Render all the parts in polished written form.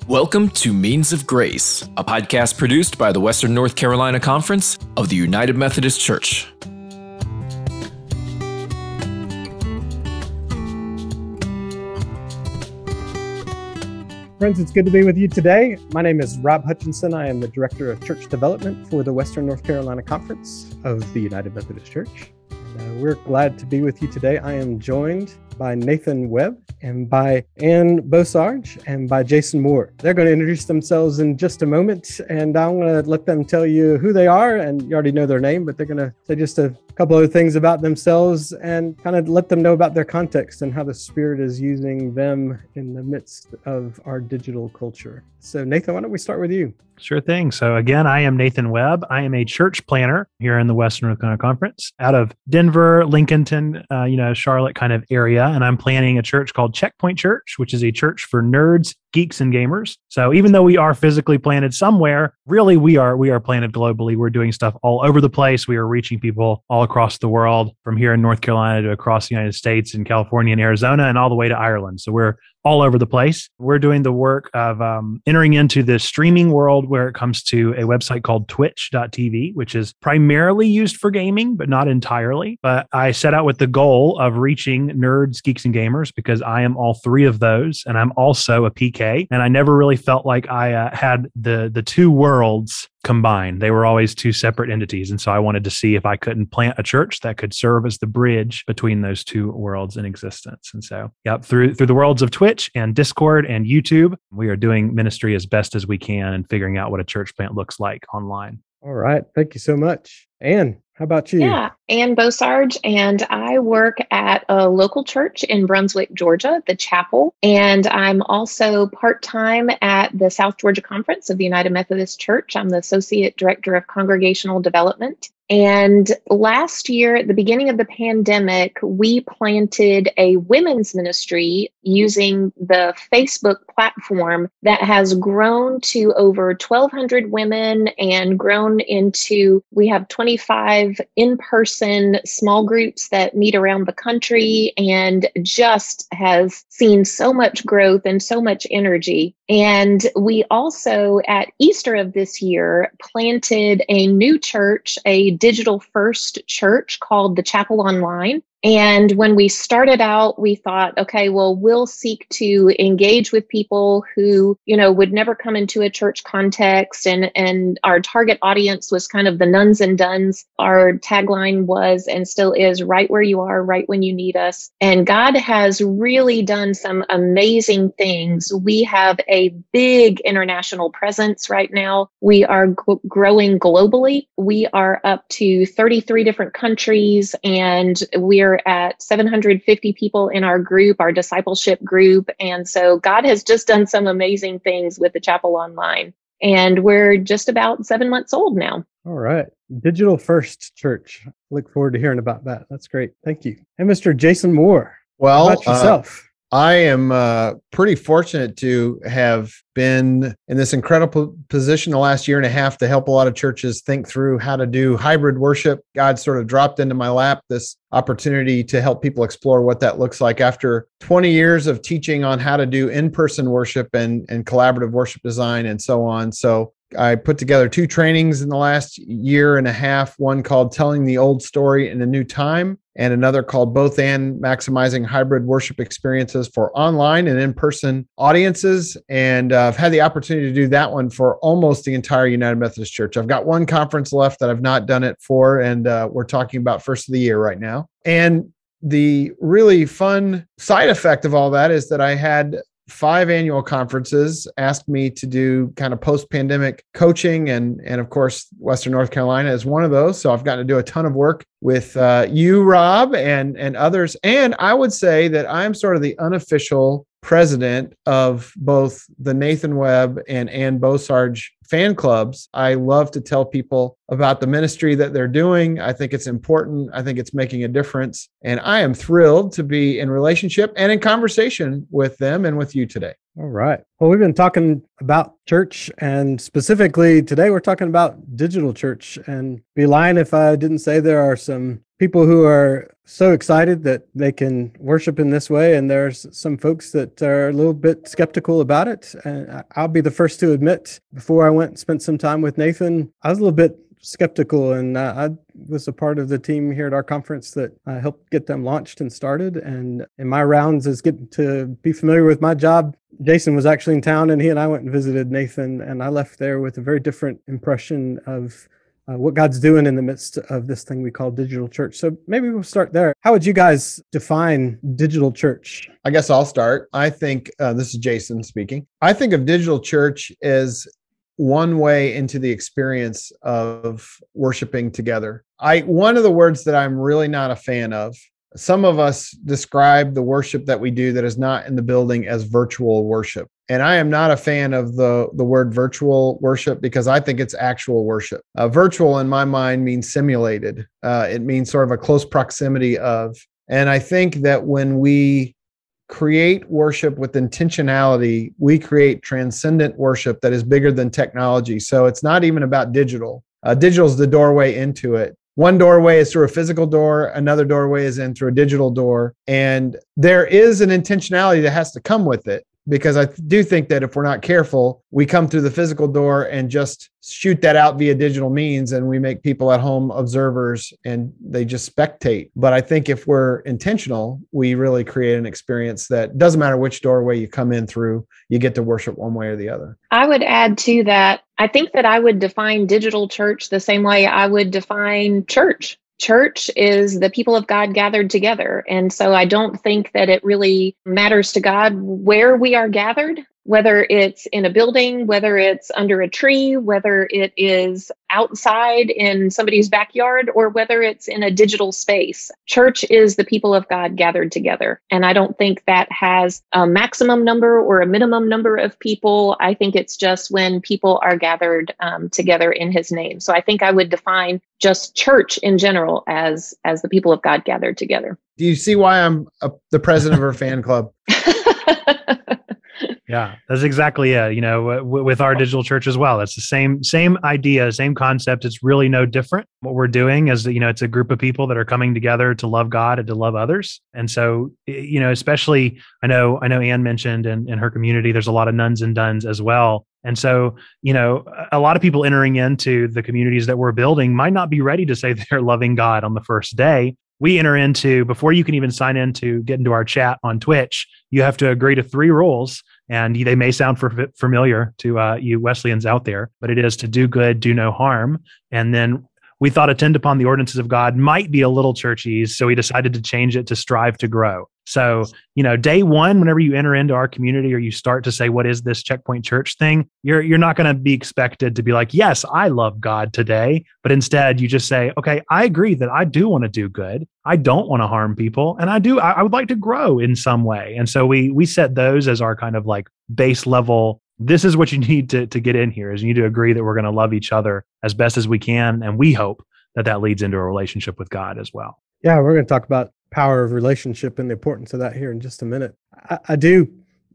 Welcome to Means of Grace, a podcast produced by the Western North Carolina Conference of the United Methodist Church. Friends, it's good to be with you today. My name is Rob Hutchinson. I am the Director of Church Development for the Western North Carolina Conference of the United Methodist Church. We're glad to be with you today. I am joined by Nathan Webb and by Ann Bosarge and by Jason Moore. They're going to introduce themselves in just a moment, and I'm going to let them tell you who they are, and you already know their name, but they're going to say just a couple other things about themselves and kind of let them know about their context and how the Spirit is using them in the midst of our digital culture. So Nathan, why don't we start with you? Sure thing. So again, I am Nathan Webb. I am a church planner here in the Western North Carolina Conference out of Denver, Lincolnton, Charlotte kind of area. And I'm planning a church called Checkpoint Church, which is a church for nerds, geeks, and gamers. So even though we are physically planted somewhere, really we are planted globally. We're doing stuff all over the place. We are reaching people all across the world, from here in North Carolina to across the United States and California and Arizona and all the way to Ireland. So we're all over the place. We're doing the work of entering into the streaming world where it comes to a website called twitch.tv, which is primarily used for gaming, but not entirely. But I set out with the goal of reaching nerds, geeks, and gamers because I am all three of those. And I'm also a PK. And I never really felt like I had the two worlds combined. They were always two separate entities. And so I wanted to see if I couldn't plant a church that could serve as the bridge between those two worlds in existence. And so, through the worlds of Twitch and Discord and YouTube, we are doing ministry as best as we can and figuring out what a church plant looks like online. All right. Thank you so much. Ann, how about you? Yeah, Ann Bosarge, and I work at a local church in Brunswick, Georgia, the Chapel, and I'm also part-time at the South Georgia Conference of the United Methodist Church. I'm the Associate Director of Congregational Development. And last year, at the beginning of the pandemic, we planted a women's ministry using the Facebook platform that has grown to over 1,200 women and grown into, we have 25 in-person small groups that meet around the country, and just has seen so much growth and so much energy. And we also, at Easter of this year, planted a new church, a digital first church called the Chapel Online. And when we started out, we thought, okay, well, we'll seek to engage with people who, would never come into a church context. And our target audience was kind of the nuns and duns. Our tagline was, and still is, right where you are, right when you need us. And God has really done some amazing things. We have a big international presence right now. We are growing globally. We are up to 33 different countries, and we're at 750 people in our group, our discipleship group. And so God has just done some amazing things with the Chapel Online. And we're just about 7 months old now. All right. Digital First Church. Look forward to hearing about that. That's great. Thank you. And Mr. Jason Moore, well, how about yourself? I am pretty fortunate to have been in this incredible position the last year and a half to help a lot of churches think through how to do hybrid worship. God sort of dropped into my lap this opportunity to help people explore what that looks like after 20 years of teaching on how to do in-person worship and collaborative worship design and so on. So I put together 2 trainings in the last year and a half, one called Telling the Old Story in a New Time, and another called Both and Maximizing Hybrid Worship Experiences for Online and In-Person Audiences. And I've had the opportunity to do that one for almost the entire United Methodist Church. I've got one conference left that I've not done it for, and we're talking about first of the year right now. And the really fun side effect of all that is that I had 5 annual conferences asked me to do kind of post-pandemic coaching. And of course, Western North Carolina is one of those. So I've gotten to do a ton of work with you, Rob, and others. And I would say that I'm sort of the unofficial president of both the Nathan Webb and Ann Bosarge fan clubs. I love to tell people about the ministry that they're doing. I think it's important. I think it's making a difference. And I am thrilled to be in relationship and in conversation with them and with you today. All right. Well, we've been talking about church, and specifically today we're talking about digital church. And be lying if I didn't say there are some people who are so excited that they can worship in this way, and there's some folks that are a little bit skeptical about it. And I'll be the first to admit, before I went and spent some time with Nathan, I was a little bit skeptical, and I was a part of the team here at our conference that helped get them launched and started. And in my rounds as getting to be familiar with my job, Jason was actually in town, and he and I went and visited Nathan, and I left there with a very different impression of what God's doing in the midst of this thing we call digital church. So maybe we'll start there. How would you guys define digital church? I guess I'll start. I think, this is Jason speaking. I think of digital church as one way into the experience of worshiping together. One of the words that I'm really not a fan of, some of us describe the worship that we do that is not in the building as virtual worship. And I am not a fan of the word virtual worship because I think it's actual worship. Virtual in my mind means simulated. It means sort of a close proximity of. And I think that when we create worship with intentionality, we create transcendent worship that is bigger than technology. So it's not even about digital. Digital is the doorway into it. One doorway is through a physical door. Another doorway is in through a digital door. And there is an intentionality that has to come with it, because I do think that if we're not careful, we come through the physical door and just shoot that out via digital means, and we make people at home observers and they just spectate. But I think if we're intentional, we really create an experience that doesn't matter which doorway you come in through, you get to worship one way or the other. I would add to that, I think that I would define digital church the same way I would define church. Church is the people of God gathered together. And so I don't think that it really matters to God where we are gathered, whether it's in a building, whether it's under a tree, whether it is outside in somebody's backyard, or whether it's in a digital space. Church is the people of God gathered together. And I don't think that has a maximum number or a minimum number of people. I think it's just when people are gathered together in his name. So I think I would define just church in general as the people of God gathered together. Do you see why I'm the president of our fan club? Yeah, that's exactly it. You know, with our digital church as well, it's the same idea, same concept. It's really no different. What we're doing is, it's a group of people that are coming together to love God and to love others. And so, especially, I know Ann mentioned in her community, there's a lot of nuns and duns as well. And so, a lot of people entering into the communities that we're building might not be ready to say they're loving God on the first day. We enter into, before you can even sign in to get into our chat on Twitch, you have to agree to 3 rules. And they may sound familiar to you Wesleyans out there, but it is to do good, do no harm. And then we thought attend upon the ordinances of God might be a little churchy, so we decided to change it to strive to grow. So, day one, whenever you enter into our community or you start to say, what is this Checkpoint Church thing? You're not going to be expected to be like, yes, I love God today. But instead you just say, okay, I agree that I do want to do good. I don't want to harm people. And I would like to grow in some way. And so we set those as our kind of like base level. This is what you need to get in here, is you need to agree that we're going to love each other as best as we can. And we hope that leads into a relationship with God as well. Yeah, we're going to talk about power of relationship and the importance of that here in just a minute. I do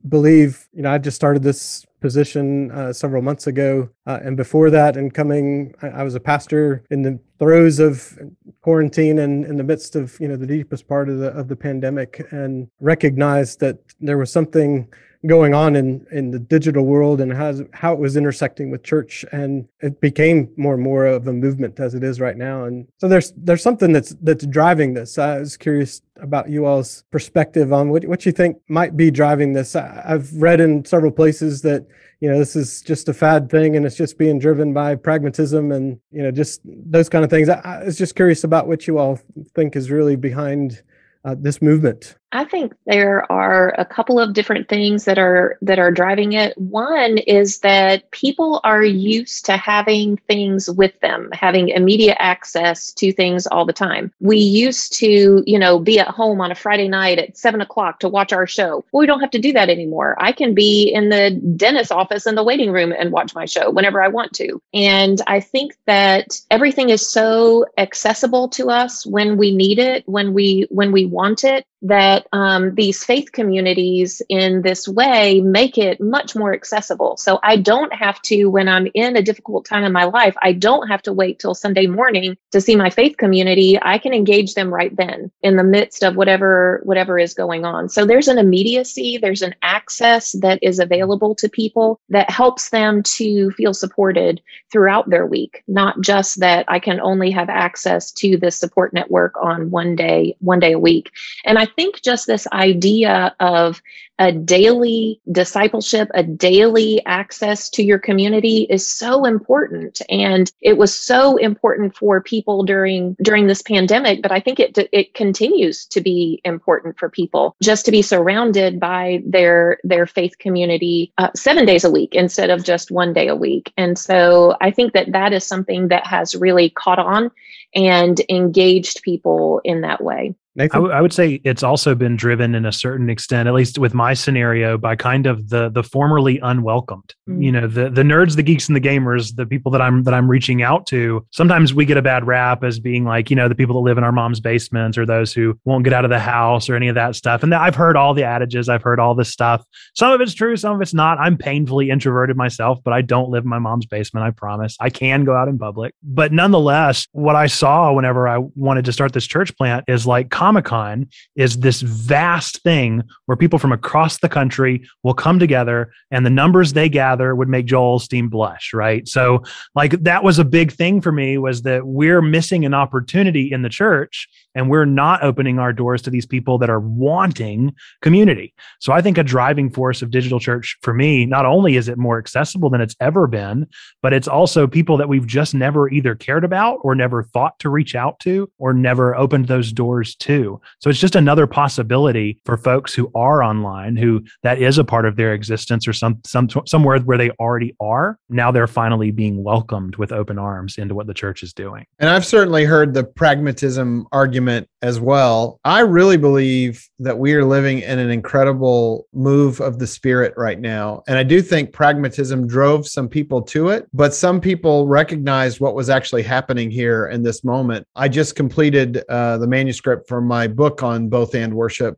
believe, I just started this position several months ago. And before that, I was a pastor in the throes of quarantine and in the midst of, the deepest part of the pandemic, and recognized that there was something going on in the digital world and how it was intersecting with church, and it became more and more of a movement as it is right now. And so there's something that's driving this. I was curious about you all's perspective on what you think might be driving this. I've read in several places that this is just a fad thing and it's just being driven by pragmatism and just those kind of things. I was just curious about what you all think is really behind this movement. I think there are a couple of different things that are driving it. One is that people are used to having things with them, having immediate access to things all the time. We used to, be at home on a Friday night at 7:00 to watch our show. Well, we don't have to do that anymore. I can be in the dentist's office in the waiting room and watch my show whenever I want to. And I think that everything is so accessible to us when we need it, when we want it, that these faith communities in this way make it much more accessible. So I don't have to, when I'm in a difficult time in my life, I don't have to wait till Sunday morning to see my faith community. I can engage them right then in the midst of whatever is going on. So there's an immediacy, there's an access that is available to people that helps them to feel supported throughout their week, not just that I can only have access to this support network on one day a week. And I think just this idea of a daily discipleship, a daily access to your community is so important. And it was so important for people during this pandemic, but I think it continues to be important for people just to be surrounded by their faith community 7 days a week instead of just one day a week. And so I think that is something that has really caught on and engaged people in that way. I would say it's also been driven in a certain extent, at least with my scenario, by kind of the formerly unwelcomed. Mm-hmm. The nerds, the geeks, and the gamers, the people that I'm reaching out to. Sometimes we get a bad rap as being like, the people that live in our mom's basements or those who won't get out of the house or any of that stuff. And I've heard all the adages, I've heard all this stuff. Some of it's true, some of it's not. I'm painfully introverted myself, but I don't live in my mom's basement. I promise. I can go out in public, but nonetheless, what I saw whenever I wanted to start this church plant is like Comic-Con is this vast thing where people from across the country will come together, and the numbers they gather would make Joel Osteen blush, right? So like that was a big thing for me, was that we're missing an opportunity in the church and we're not opening our doors to these people that are wanting community. So I think a driving force of digital church for me, not only is it more accessible than it's ever been, but it's also people that we've just never either cared about or never thought to reach out to or never opened those doors to. So it's just another possibility for folks who are online, who that is a part of their existence or somewhere where they already are. Now they're finally being welcomed with open arms into what the church is doing. And I've certainly heard the pragmatism argument as well. I really believe that we are living in an incredible move of the Spirit right now. And I do think pragmatism drove some people to it, but some people recognized what was actually happening here in this moment. I just completed the manuscript for my book on both and worship.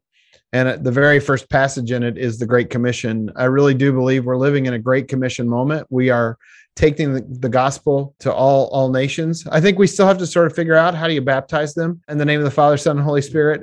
And the very first passage in it is the Great Commission. I really do believe we're living in a Great Commission moment. We are taking the gospel to all nations. I think we still have to sort of figure out how do you baptize them in the name of the Father, Son, and Holy Spirit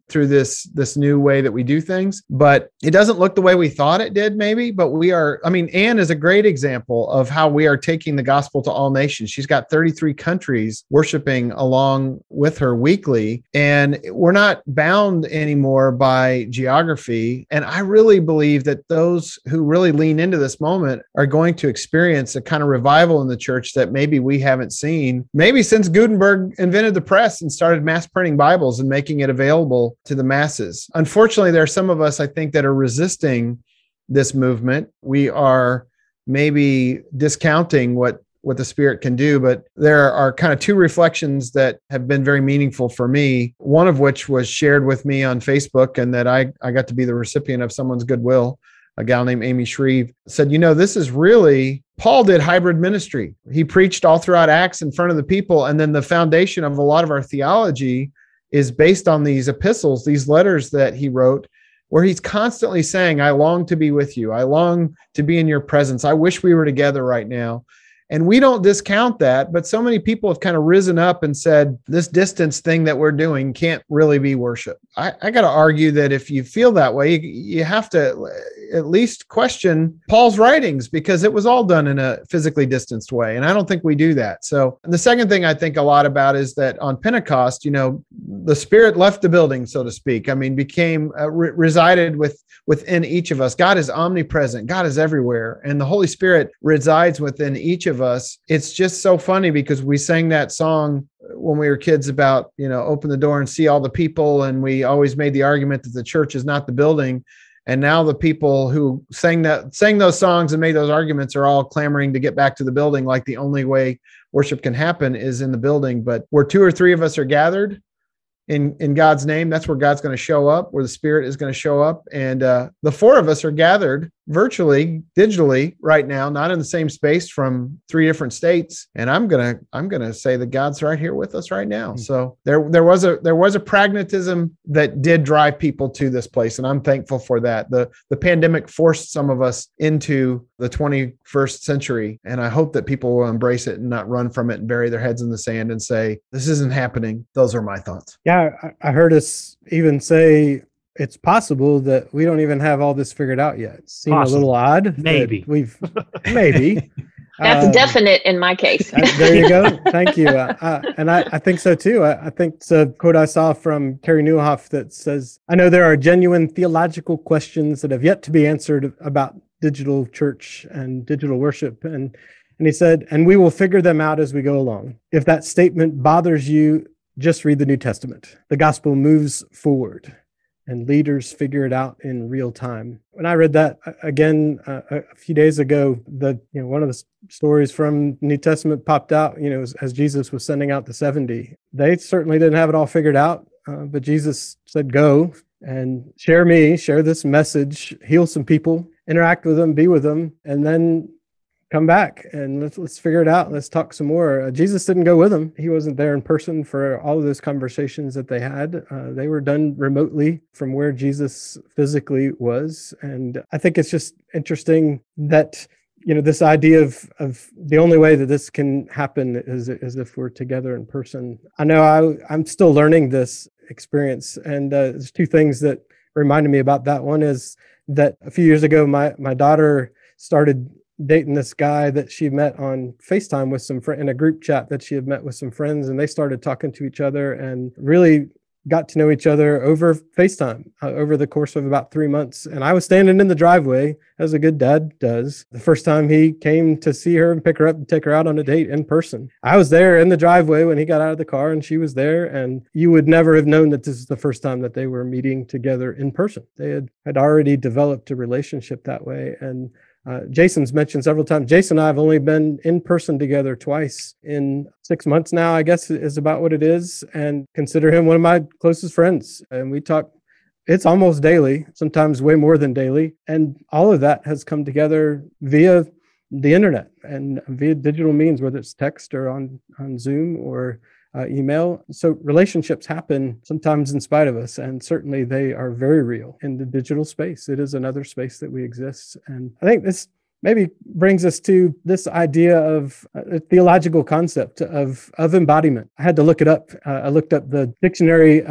through this new way that we do things. But it doesn't look the way we thought it did, maybe. But we are, Anne is a great example of how we are taking the gospel to all nations. She's got 33 countries worshiping along with her weekly, and we're not bound anymore by geography. And I really believe that those who really lean into this moment are going to experience a kind of revival in the church that maybe we haven't seen, maybe since Gutenberg invented the press and started mass printing Bibles and making it available to the masses. Unfortunately, there are some of us, I think, that are resisting this movement. We are maybe discounting what the Spirit can do, but there are kind of two reflections that have been very meaningful for me, one of which was shared with me on Facebook and that I got to be the recipient of someone's goodwill. A gal named Amy Shreve said, this is really, Paul did hybrid ministry. He preached all throughout Acts in front of the people. And then the foundation of a lot of our theology is based on these epistles, these letters that he wrote, where he's constantly saying, I long to be with you. I long to be in your presence. I wish we were together right now. And we don't discount that, but so many people have kind of risen up and said, this distance thing that we're doing can't really be worship. I got to argue that if you feel that way, you have to at least question Paul's writings, because it was all done in a physically distanced way. And I don't think we do that. So the second thing I think a lot about is that on Pentecost, the Spirit left the building, so to speak. Became resided within each of us. God is omnipresent. God is everywhere. And the Holy Spirit resides within each of us. It's just so funny because we sang that song when we were kids about, open the door and see all the people. And we always made the argument that the church is not the building. And now the people who sang those songs and made those arguments are all clamoring to get back to the building, like the only way worship can happen is in the building. But where 2 or 3 of us are gathered in God's name, that's where God's going to show up, where the Spirit is going to show up. And the 4 of us are gathered virtually, digitally right now, not in the same space from 3 different states. And I'm gonna say that God's right here with us right now. So there was a pragmatism that did drive people to this place, and I'm thankful for that. The pandemic forced some of us into the 21st century, and I hope that people will embrace it and not run from it and bury their heads in the sand and say, this isn't happening. Those are my thoughts. Yeah, I heard us even say it's possible that we don't even have all this figured out yet. It seemed a little odd. Maybe. Maybe. That's definite in my case. There you go. Thank you. And I think so too. I think it's a quote I saw from Terry Newhoff that says, I know there are genuine theological questions that have yet to be answered about digital church and digital worship. And he said, and we will figure them out as we go along. If that statement bothers you, just read the New Testament. The gospel moves forward, and leaders figure it out in real time. When I read that again a few days ago, one of the stories from the New Testament popped out. As Jesus was sending out the 70, they certainly didn't have it all figured out, but Jesus said, "Go and share this message, heal some people, interact with them, be with them, and then come back and let's figure it out. Let's talk some more." Jesus didn't go with them. He wasn't there in person for all of those conversations that they had. They were done remotely from where Jesus physically was. And I think it's just interesting that, this idea of the only way that this can happen is if we're together in person. I know I'm still learning this experience. And there's 2 things that reminded me about that. One is that a few years ago, my daughter started dating this guy that she met on FaceTime with some friends in a group chat that she had met with some friends, and they started talking to each other and really got to know each other over FaceTime over the course of about 3 months. And I was standing in the driveway, as a good dad does, the first time he came to see her and pick her up and take her out on a date in person. I was there in the driveway when he got out of the car, and she was there, and you would never have known that this is the first time that they were meeting together in person. They had already developed a relationship that way. And Jason's mentioned several times. Jason and I have only been in person together twice in 6 months now, I guess is about what it is, and consider him one of my closest friends. And we talk, it's almost daily, sometimes way more than daily. And all of that has come together via the internet and via digital means, whether it's text or on Zoom or email. So relationships happen sometimes in spite of us, and certainly they are very real in the digital space. It is another space that we exist. And I think this maybe brings us to this idea of a theological concept of embodiment. I had to look it up. I looked up the dictionary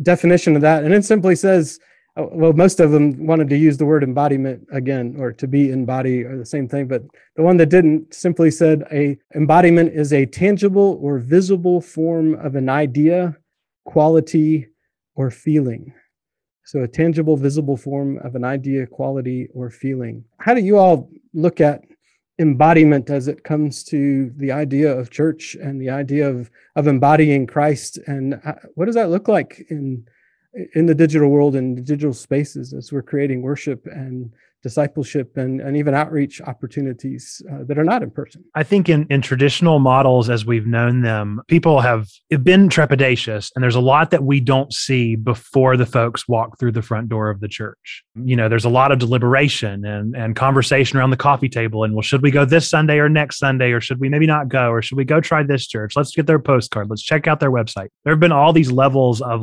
definition of that, and it simply says, well, most of them wanted to use the word embodiment again, or to be embody, or the same thing. But the one that didn't simply said a embodiment is a tangible or visible form of an idea, quality, or feeling. So a tangible, visible form of an idea, quality, or feeling. How do you all look at embodiment as it comes to the idea of church and the idea of embodying Christ? And what does that look like in the digital world and the digital spaces as we're creating worship and discipleship and even outreach opportunities that are not in person? I think in traditional models, as we've known them, people have been trepidatious, and there's a lot that we don't see before the folks walk through the front door of the church. There's a lot of deliberation and conversation around the coffee table. And, well, should we go this Sunday or next Sunday, or should we maybe not go, or should we go try this church? Let's get their postcard. Let's check out their website. There have been all these levels of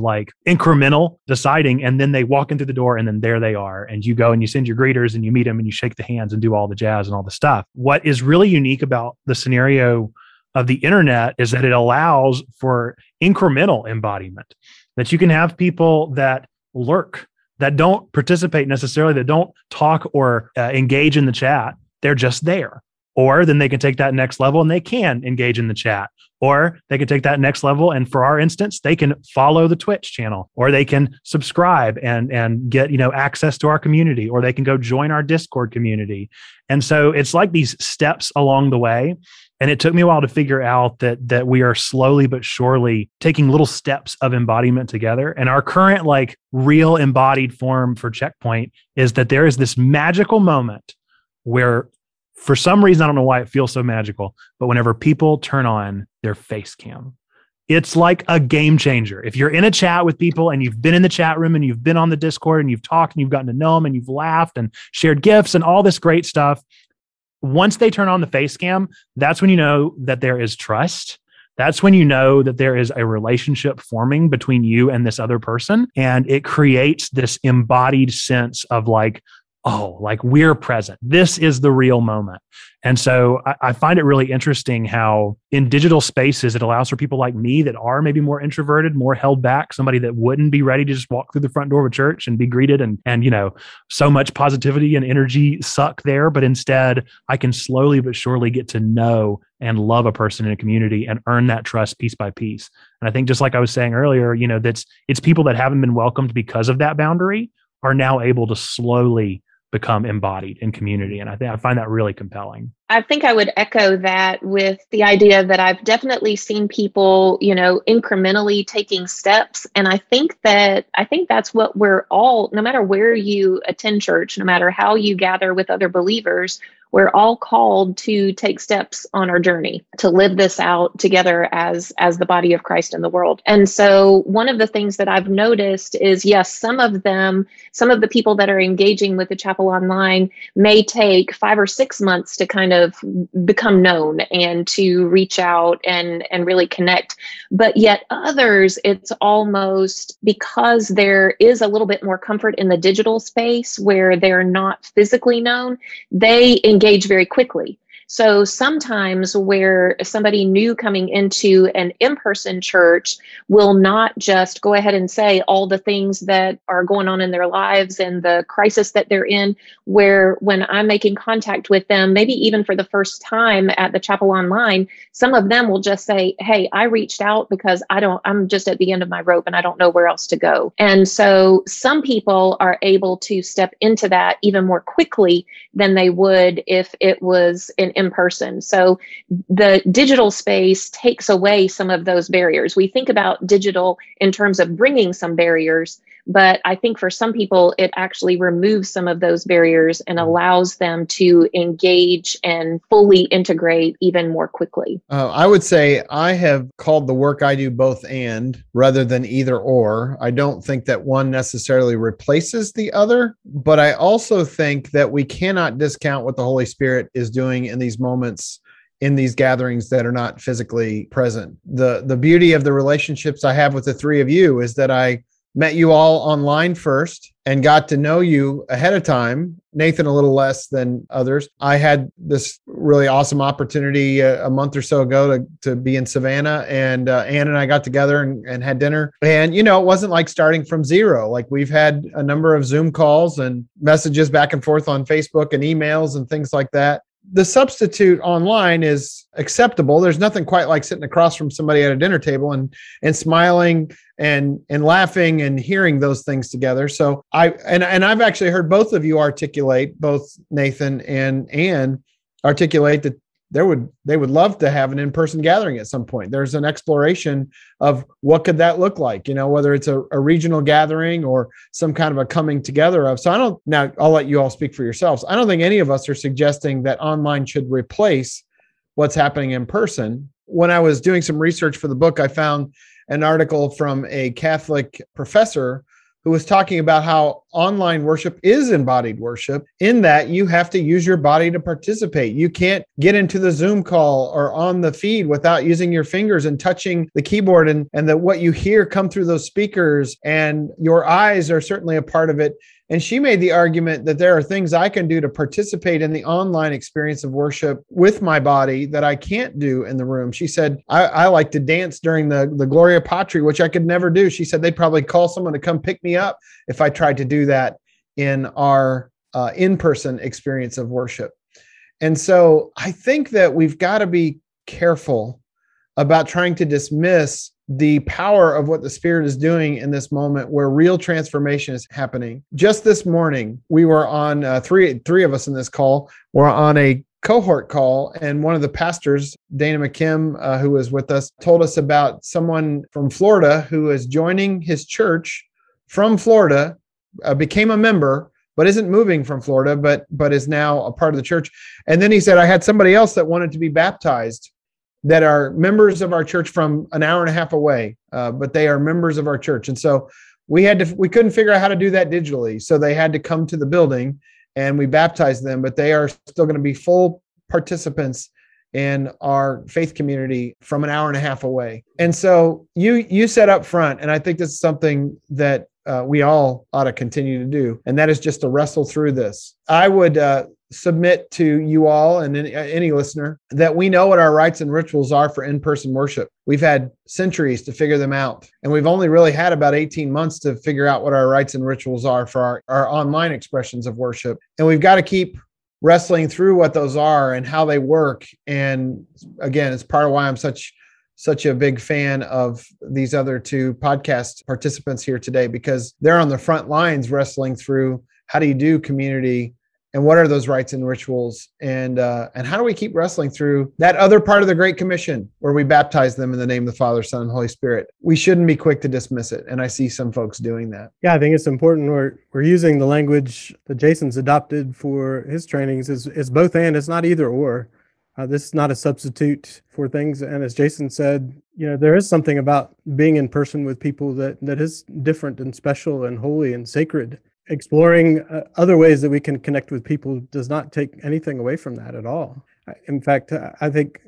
incremental deciding, and then they walk into the door, and then there they are. And you go and you send your greeters, and you meet them, and you shake the hands and do all the jazz and all the stuff. What is really unique about the scenario of the internet is that it allows for incremental embodiment, that you can have people that lurk, that don't participate necessarily, that don't talk or engage in the chat. They're just there. Or then they can take that next level and they can engage in the chat. Or they can take that next level, and for our instance, they can follow the Twitch channel, or they can subscribe and get access to our community, or they can go join our Discord community. And so it's like these steps along the way. And it took me a while to figure out that we are slowly but surely taking little steps of embodiment together. And our current real embodied form for Checkpoint is that there is this magical moment where, for some reason, I don't know why it feels so magical, but whenever people turn on their face cam, it's like a game changer. If you're in a chat with people and you've been in the chat room and you've been on the Discord and you've talked and you've gotten to know them and you've laughed and shared gifts and all this great stuff, once they turn on the face cam, that's when you know that there is trust. That's when you know that there is a relationship forming between you and this other person. And it creates this embodied sense of we're present. This is the real moment. And so I find it really interesting how in digital spaces, it allows for people like me that are maybe more introverted, more held back, somebody that wouldn't be ready to just walk through the front door of a church and be greeted and so much positivity and energy suck there. But instead, I can slowly but surely get to know and love a person in a community and earn that trust piece by piece. And I think just like I was saying earlier, it's people that haven't been welcomed because of that boundary are now able to slowly become embodied in community. And I find that really compelling. I think I would echo that with the idea that I've definitely seen people, incrementally taking steps. And I think that's what we're all, no matter where you attend church, no matter how you gather with other believers, we're all called to take steps on our journey to live this out together as the body of Christ in the world. And so one of the things that I've noticed is, yes, some of the people that are engaging with the chapel online may take 5 or 6 months to kind of become known and to reach out and really connect. But yet others, it's almost because there is a little bit more comfort in the digital space where they're not physically known, they engage very quickly. So sometimes where somebody new coming into an in-person church will not just go ahead and say all the things that are going on in their lives and the crisis that they're in, where when I'm making contact with them, maybe even for the first time at the chapel online, some of them will just say, hey, I reached out because I'm just at the end of my rope and I don't know where else to go. And so some people are able to step into that even more quickly than they would if it was an in-person. So the digital space takes away some of those barriers. We think about digital in terms of bringing some barriers, but I think for some people, it actually removes some of those barriers and allows them to engage and fully integrate even more quickly. I would say I have called the work I do both and rather than either or. I don't think that one necessarily replaces the other, but I also think that we cannot discount what the Holy Spirit is doing in these moments, in these gatherings that are not physically present. The beauty of the relationships I have with the three of you is that I met you all online first and got to know you ahead of time. Nathan a little less than others. I had this really awesome opportunity a month or so ago to be in Savannah, and Ann and I got together and had dinner. And, it wasn't like starting from zero. Like we've had a number of Zoom calls and messages back and forth on Facebook and emails and things like that. The substitute online is acceptable. There's nothing quite like sitting across from somebody at a dinner table and smiling and laughing and hearing those things together. So I've actually heard both of you articulate, both Nathan and Ann articulate that they would love to have an in-person gathering at some point. There's an exploration of what could that look like, whether it's a regional gathering or some kind of a coming together of. So I'll let you all speak for yourselves. I don't think any of us are suggesting that online should replace what's happening in person. When I was doing some research for the book, I found an article from a Catholic professor who was talking about how online worship is embodied worship, in that you have to use your body to participate. You can't get into the Zoom call or on the feed without using your fingers and touching the keyboard, and that what you hear come through those speakers, and your eyes are certainly a part of it. And she made the argument that there are things I can do to participate in the online experience of worship with my body that I can't do in the room. She said, I like to dance during the Gloria Patri, which I could never do. She said they'd probably call someone to come pick me up if I tried to do that in our in-person experience of worship. And so I think that we've got to be careful about trying to dismiss the power of what the Spirit is doing in this moment where real transformation is happening. Just this morning, we were on three of us in this call. We're on a cohort call, and one of the pastors, Dana McKim, who was with us, told us about someone from Florida who is joining his church from Florida, became a member, but isn't moving from Florida, but is now a part of the church. And then he said, I had somebody else that wanted to be baptized that are members of our church from an hour and a half away, but they are members of our church. And so we couldn't figure out how to do that digitally. So they had to come to the building and we baptized them, but they are still going to be full participants in our faith community from an hour and a half away. And so you said up front, and I think this is something that we all ought to continue to do, and that is just to wrestle through this. I would submit to you all and any listener that we know what our rites and rituals are for in-person worship. We've had centuries to figure them out, and we've only really had about 18 months to figure out what our rites and rituals are for our online expressions of worship. And we've got to keep wrestling through what those are and how they work. And again, it's part of why I'm such a big fan of these other two podcast participants here today, because they're on the front lines wrestling through how do you do community and what are those rites and rituals, and how do we keep wrestling through that other part of the Great Commission where we baptize them in the name of the Father, Son, and Holy Spirit. We shouldn't be quick to dismiss it, and I see some folks doing that. Yeah, I think it's important. We're using the language that Jason's adopted for his trainings is both and. It's not either or. This is not a substitute for things. And as Jason said, there is something about being in person with people that is different and special and holy and sacred. Exploring other ways that we can connect with people does not take anything away from that at all. In fact, I think,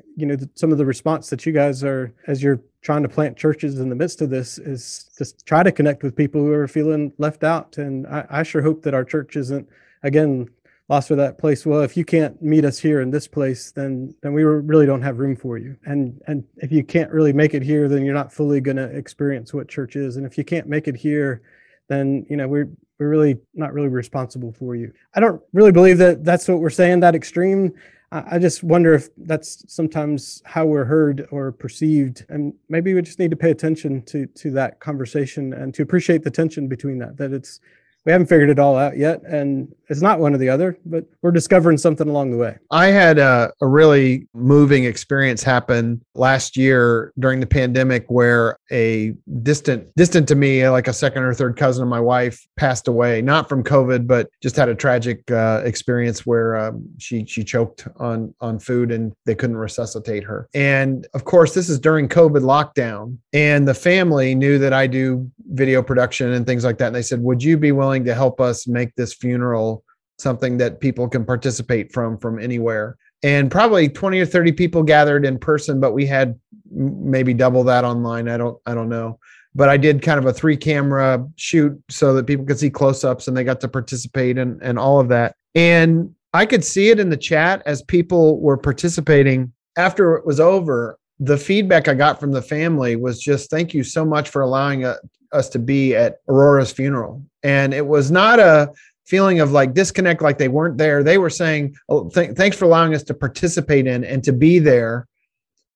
some of the response that you guys are, as you're trying to plant churches in the midst of this, is just try to connect with people who are feeling left out. And I sure hope that our church isn't, again, lost for that place. Well, if you can't meet us here in this place, then we really don't have room for you. And if you can't really make it here, then you're not fully going to experience what church is. And if you can't make it here, then we're really not really responsible for you. I don't really believe that that's what we're saying, that extreme. I just wonder if that's sometimes how we're heard or perceived. And maybe we just need to pay attention to that conversation and to appreciate the tension between that we haven't figured it all out yet, and it's not one or the other, but we're discovering something along the way. I had a really moving experience happen last year during the pandemic where a distant to me, like a second or third cousin of my wife, passed away, not from COVID, but just had a tragic experience where she choked on food and they couldn't resuscitate her. And of course, this is during COVID lockdown, and the family knew that I do video production and things like that. And they said, would you be willing to help us make this funeral something that people can participate from anywhere? And probably 20 or 30 people gathered in person, but we had maybe double that online. I don't know. But I did kind of a 3-camera shoot so that people could see close-ups and they got to participate and all of that. And I could see it in the chat as people were participating. After it was over, the feedback I got from the family was just, thank you so much for allowing us to be at Aurora's funeral. And it was not a feeling of like disconnect, like they weren't there. They were saying, oh, thanks for allowing us to participate in and to be there.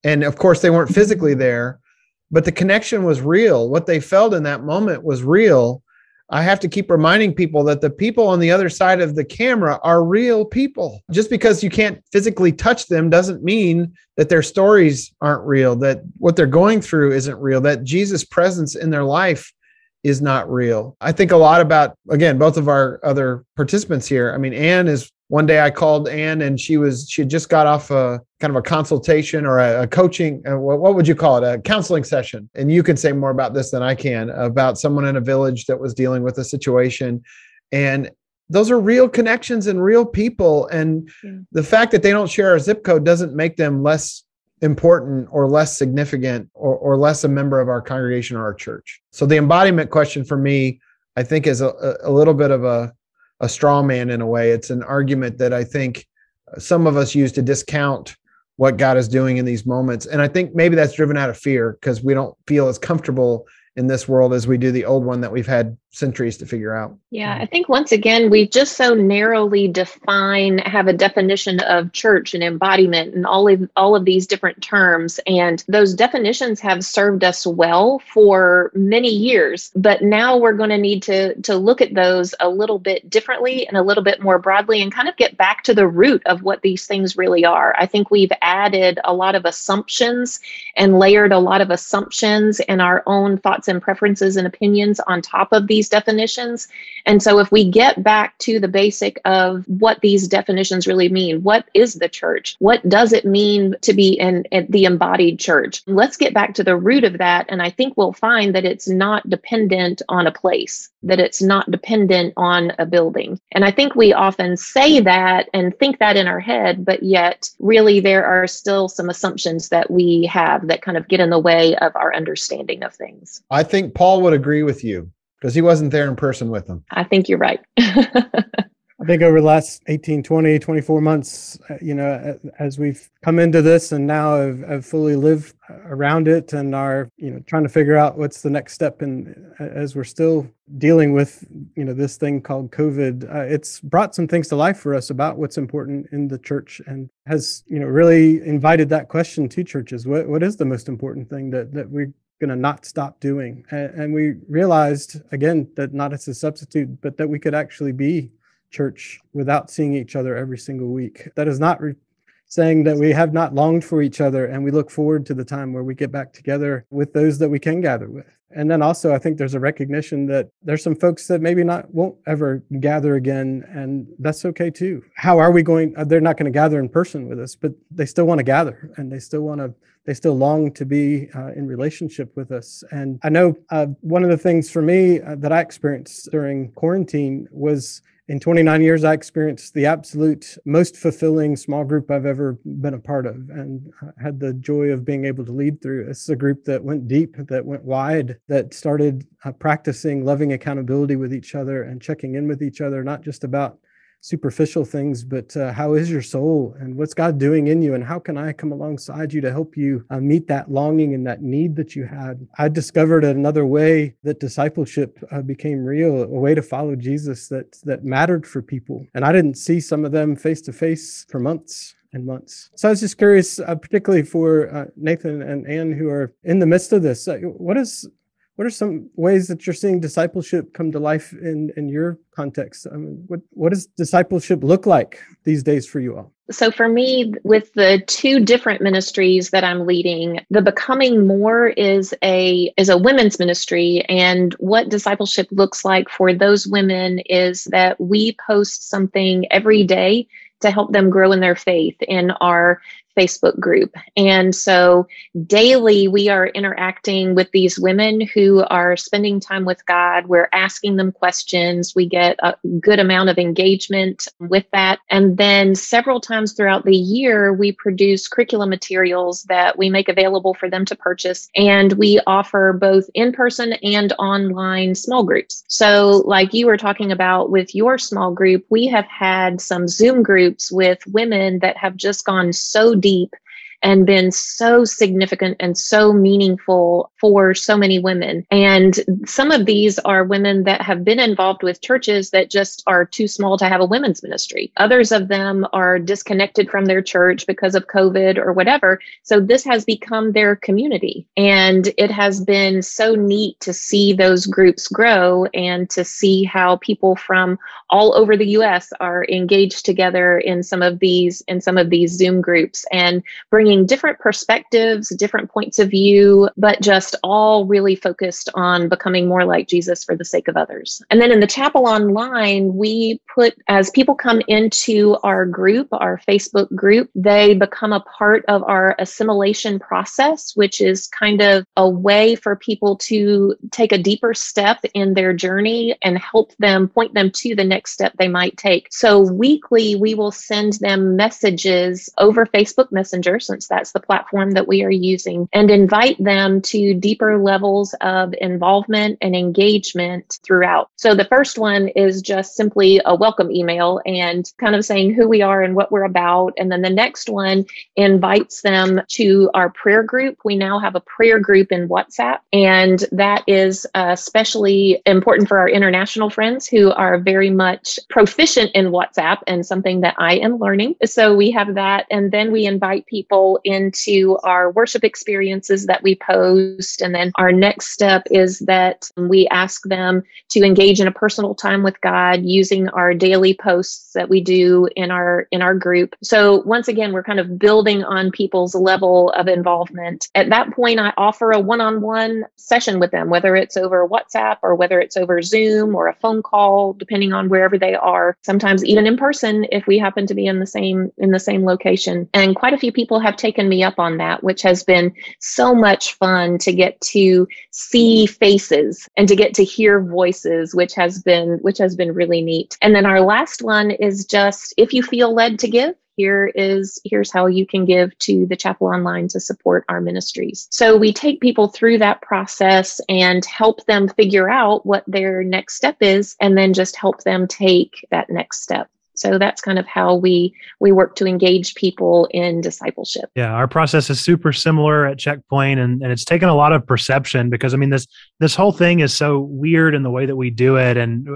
And of course, they weren't physically there, but the connection was real. What they felt in that moment was real. I have to keep reminding people that the people on the other side of the camera are real people. Just because you can't physically touch them doesn't mean that their stories aren't real, that what they're going through isn't real, that Jesus' presence in their life is not real. I think a lot about, again, both of our other participants here. I mean, Anne is, one day I called Anne and she had just got off a kind of a consultation or a coaching, what would you call it? A counseling session. And you can say more about this than I can, about someone in a village that was dealing with a situation. And those are real connections and real people. And the fact that they don't share a zip code doesn't make them less important or less significant or less a member of our congregation or our church. So the embodiment question for me, I think, is a little bit of a straw man in a way. It's an argument that I think some of us use to discount what God is doing in these moments. And I think maybe that's driven out of fear because we don't feel as comfortable in this world as we do the old one that we've had centuries to figure out. Yeah, I think once again, we just so narrowly have a definition of church and embodiment and all of these different terms. And those definitions have served us well for many years. But now we're going to need to look at those a little bit differently and a little bit more broadly and kind of get back to the root of what these things really are. I think we've added a lot of assumptions and layered a lot of assumptions and our own thoughts and preferences and opinions on top of these definitions. And so if we get back to the basic of what these definitions really mean, what is the church? What does it mean to be in the embodied church? Let's get back to the root of that. And I think we'll find that it's not dependent on a place, that it's not dependent on a building. And I think we often say that and think that in our head, but yet really there are still some assumptions that we have that kind of get in the way of our understanding of things. I think Paul would agree with you, because he wasn't there in person with them. I think you're right. I think over the last 18, 20, 24 months, as we've come into this and now have fully lived around it and are, trying to figure out what's the next step. And as we're still dealing with, this thing called COVID, it's brought some things to life for us about what's important in the church and has, really invited that question to churches. What is the most important thing that we're going to not stop doing? And we realized, again, that not as a substitute, but that we could actually be church without seeing each other every single week. That is not saying that we have not longed for each other, and we look forward to the time where we get back together with those that we can gather with. And then also, I think there's a recognition that there's some folks that maybe won't ever gather again, and that's okay too. How are we going? They're not going to gather in person with us, but they still want to gather, and they still long to be in relationship with us. And I know one of the things for me that I experienced during quarantine was, in 29 years, I experienced the absolute most fulfilling small group I've ever been a part of, and had the joy of being able to lead through. It's a group that went deep, that went wide, that started practicing loving accountability with each other and checking in with each other, not just about superficial things, but how is your soul and what's God doing in you, and how can I come alongside you to help you meet that longing and that need that you had. I discovered another way that discipleship became real, a way to follow Jesus that mattered for people. And I didn't see some of them face to face for months and months. So I was just curious, particularly for Nathan and Ann, who are in the midst of this, what are some ways that you're seeing discipleship come to life in your context? I mean, what does discipleship look like these days for you all? So for me, with the two different ministries that I'm leading, the Becoming More is a women's ministry. And what discipleship looks like for those women is that we post something every day to help them grow in their faith in our Facebook group. And so daily we are interacting with these women who are spending time with God. We're asking them questions. We get a good amount of engagement with that. And then several times throughout the year, we produce curriculum materials that we make available for them to purchase. And we offer both in-person and online small groups. So like you were talking about with your small group, we have had some Zoom groups with women that have just gone so deep and been so significant and so meaningful for so many women. And some of these are women that have been involved with churches that just are too small to have a women's ministry. Others of them are disconnected from their church because of COVID or whatever. So this has become their community. And it has been so neat to see those groups grow and to see how people from all over the US are engaged together in some of these Zoom groups and bringing different perspectives, different points of view, but just all really focused on becoming more like Jesus for the sake of others. And then in the chapel online, we put, as people come into our group, our Facebook group, they become a part of our assimilation process, which is kind of a way for people to take a deeper step in their journey and help them, point them to the next step they might take. So weekly, we will send them messages over Facebook Messenger, since Conference. That's the platform that we are using, and invite them to deeper levels of involvement and engagement throughout. So the first one is just simply a welcome email and kind of saying who we are and what we're about. And then the next one invites them to our prayer group. We now have a prayer group in WhatsApp, and that is especially important for our international friends who are very much proficient in WhatsApp, and something that I am learning. So we have that. And then we invite people into our worship experiences that we post. And then our next step is that we ask them to engage in a personal time with God using our daily posts that we do in our group. So once again, we're kind of building on people's level of involvement. At that point, I offer a one-on-one session with them, whether it's over WhatsApp or whether it's over Zoom or a phone call, depending on wherever they are. Sometimes even in person if we happen to be in the same location. And quite a few people have taken me up on that, which has been so much fun to get to see faces and to get to hear voices, which has been really neat. And then our last one is just, if you feel led to give, here's how you can give to the Chapel Online to support our ministries. So we take people through that process and help them figure out what their next step is, and then just help them take that next step. So that's kind of how we work to engage people in discipleship. Yeah, our process is super similar at Checkpoint, and it's taken a lot of perception because, I mean, this whole thing is so weird in the way that we do it. And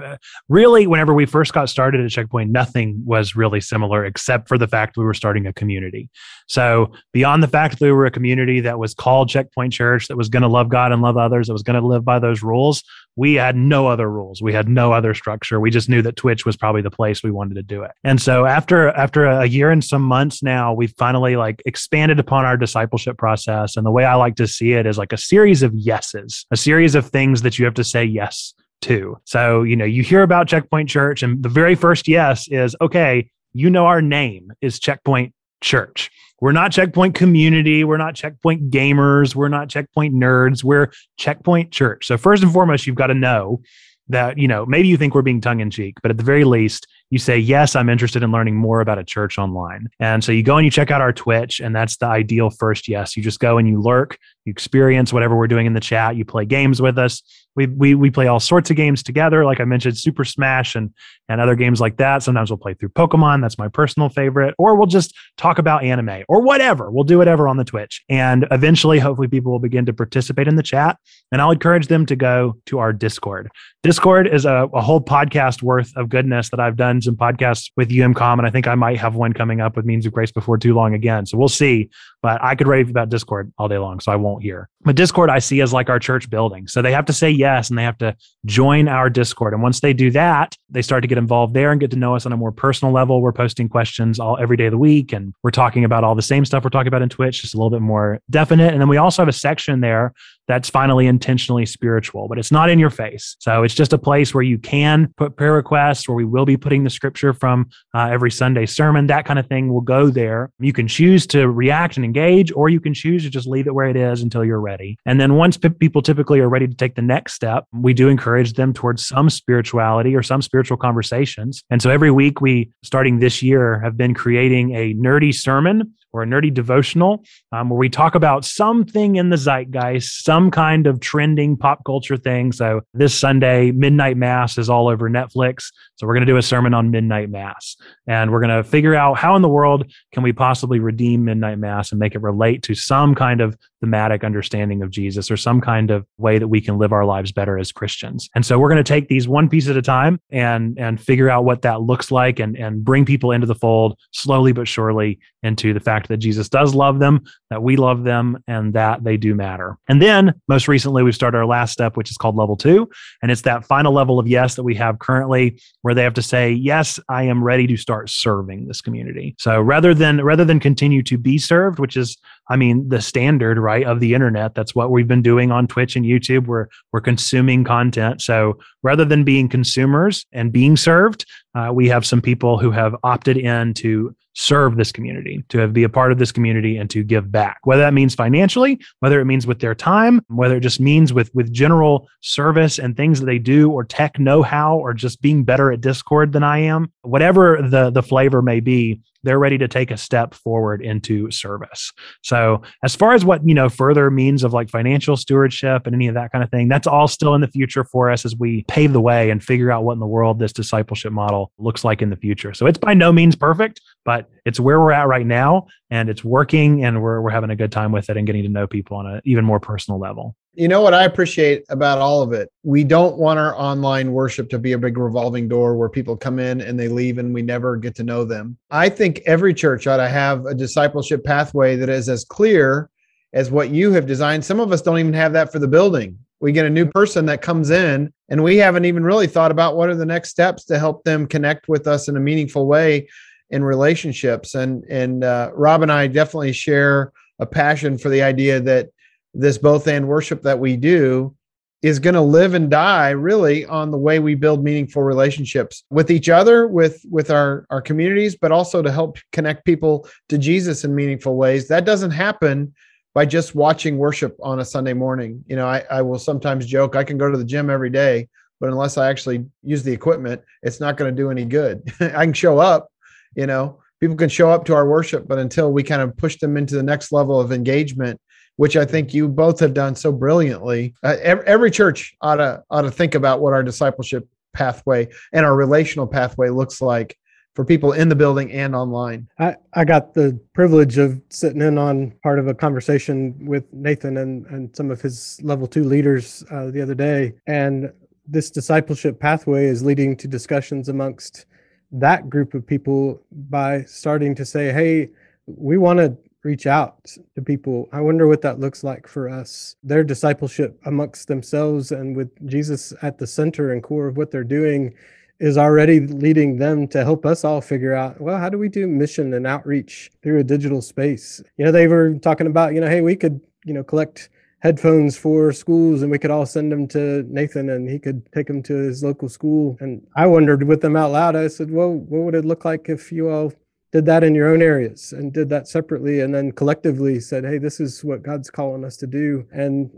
really, whenever we first got started at Checkpoint, nothing was really similar except for the fact we were starting a community. So beyond the fact that we were a community that was called Checkpoint Church, that was going to love God and love others, that was going to live by those rules, we had no other rules. We had no other structure. We just knew that Twitch was probably the place we wanted to do it. And so after a year and some months now, we've finally expanded upon our discipleship process. And the way I like to see it is like a series of yeses, a series of things that you have to say yes to. So, you hear about Checkpoint Church, and the very first yes is, okay, our name is Checkpoint Church. We're not Checkpoint Community. We're not Checkpoint Gamers. We're not Checkpoint Nerds. We're Checkpoint Church. So first and foremost, you've got to know that, maybe you think we're being tongue in cheek, but at the very least, you say, yes, I'm interested in learning more about a church online. And so you go and you check out our Twitch, and that's the ideal first yes. You just go and you lurk, you experience whatever we're doing in the chat, you play games with us. We play all sorts of games together. Like I mentioned, Super Smash and other games like that. Sometimes we'll play through Pokemon. That's my personal favorite. Or we'll just talk about anime or whatever. We'll do whatever on the Twitch. And eventually, hopefully, people will begin to participate in the chat. And I'll encourage them to go to our Discord. Discord is a whole podcast worth of goodness that I've done some podcasts with UMCOM. And I think I might have one coming up with Means of Grace before too long again. So we'll see. But I could rave about Discord all day long, so I won't here. But Discord I see as like our church building. So they have to say yes, and they have to join our Discord. And once they do that, they start to get involved there and get to know us on a more personal level. We're posting questions every day of the week, and we're talking about all the same stuff we're talking about in Twitch, just a little bit more definite. And then we also have a section there that's finally intentionally spiritual, but it's not in your face. So it's just a place where you can put prayer requests, where we will be putting the scripture from every Sunday sermon, that kind of thing will go there. You can choose to react and engage, or you can choose to just leave it where it is until you're ready. And then once people typically are ready to take the next step, we do encourage them towards some spirituality or some spiritual conversations. And so every week starting this year, have been creating a nerdy sermon or a nerdy devotional where we talk about something in the zeitgeist, some kind of trending pop culture thing. So this Sunday, Midnight Mass is all over Netflix. So we're going to do a sermon on Midnight Mass. And we're going to figure out how in the world can we possibly redeem Midnight Mass and make it relate to some kind of thematic understanding of Jesus, or some kind of way that we can live our lives better as Christians. And so we're going to take these one piece at a time and figure out what that looks like, and bring people into the fold slowly but surely into the fact that Jesus does love them, that we love them, and that they do matter. And then most recently, we've started our last step, which is called level 2. And it's that final level of yes that we have currently, where they have to say, yes, I am ready to start serving this community. So rather than continue to be served, which is, the standard, right, of the internet, that's what we've been doing on Twitch and YouTube. We're consuming content. So rather than being consumers and being served, we have some people who have opted in to serve this community, to be a part of this community and to give back, whether that means financially, whether it means with their time, whether it just means with general service and things that they do, or tech know-how, or just being better at Discord than I am, whatever the flavor may be. they're ready to take a step forward into service. So as far as what, further means of like financial stewardship and any of that kind of thing, that's all still in the future for us as we pave the way and figure out what in the world this discipleship model looks like in the future. So it's by no means perfect, but it's where we're at right now, and it's working, and we're having a good time with it and getting to know people on an even more personal level. You know what I appreciate about all of it? We don't want our online worship to be a big revolving door where people come in and they leave and we never get to know them. I think every church ought to have a discipleship pathway that is as clear as what you have designed. Some of us don't even have that for the building. We get a new person that comes in and we haven't even really thought about what are the next steps to help them connect with us in a meaningful way in relationships. And Rob and I definitely share a passion for the idea that this both and worship that we do is going to live and die really on the way we build meaningful relationships with each other, with our communities, but also to help connect people to Jesus in meaningful ways. That doesn't happen by just watching worship on a Sunday morning. I will sometimes joke, I can go to the gym every day, but unless I actually use the equipment, it's not going to do any good. I can show up, people can show up to our worship, but until we kind of push them into the next level of engagement, which I think you both have done so brilliantly. Every church ought to think about what our discipleship pathway and our relational pathway looks like for people in the building and online. I got the privilege of sitting in on part of a conversation with Nathan and some of his level 2 leaders the other day. And this discipleship pathway is leading to discussions amongst that group of people by starting to say, hey, we want to reach out to people. I wonder what that looks like for us. Their discipleship amongst themselves and with Jesus at the center and core of what they're doing is already leading them to help us all figure out, well, how do we do mission and outreach through a digital space? They were talking about, hey, we could, collect headphones for schools and we could all send them to Nathan and he could take them to his local school. And I wondered with them out loud, I said, well, what would it look like if you all did that in your own areas and did that separately and then collectively said, hey, this is what God's calling us to do. And,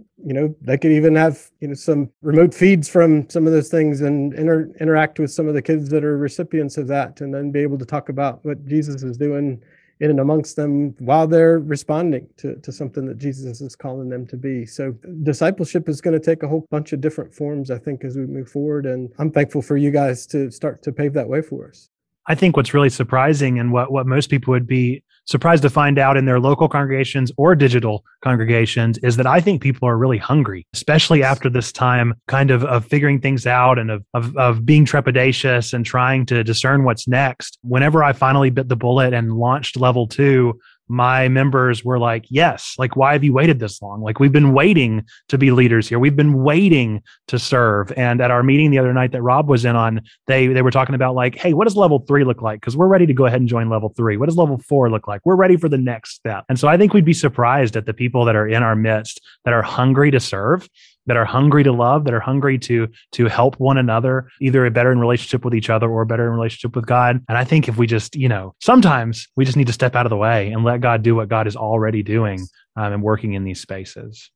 they could even have, some remote feeds from some of those things and interact with some of the kids that are recipients of that and then be able to talk about what Jesus is doing in and amongst them while they're responding to something that Jesus is calling them to be. So discipleship is going to take a whole bunch of different forms, I think, as we move forward. And I'm thankful for you guys to start to pave that way for us. I think what's really surprising and what most people would be surprised to find out in their local congregations or digital congregations is that I think people are really hungry, especially after this time kind of figuring things out and of being trepidatious and trying to discern what's next. Whenever I finally bit the bullet and launched level 2, my members were like, yes, like, why have you waited this long? Like, we've been waiting to be leaders here. We've been waiting to serve. And at our meeting the other night that Rob was in on, they were talking about like, hey, what does level 3 look like? Because we're ready to go ahead and join level 3. What does level 4 look like? We're ready for the next step. And so I think we'd be surprised at the people that are in our midst that are hungry to serve, that are hungry to love, that are hungry to help one another, either a better in relationship with each other or a better in relationship with God. And I think if we just, sometimes we just need to step out of the way and let God do what God is already doing and working in these spaces.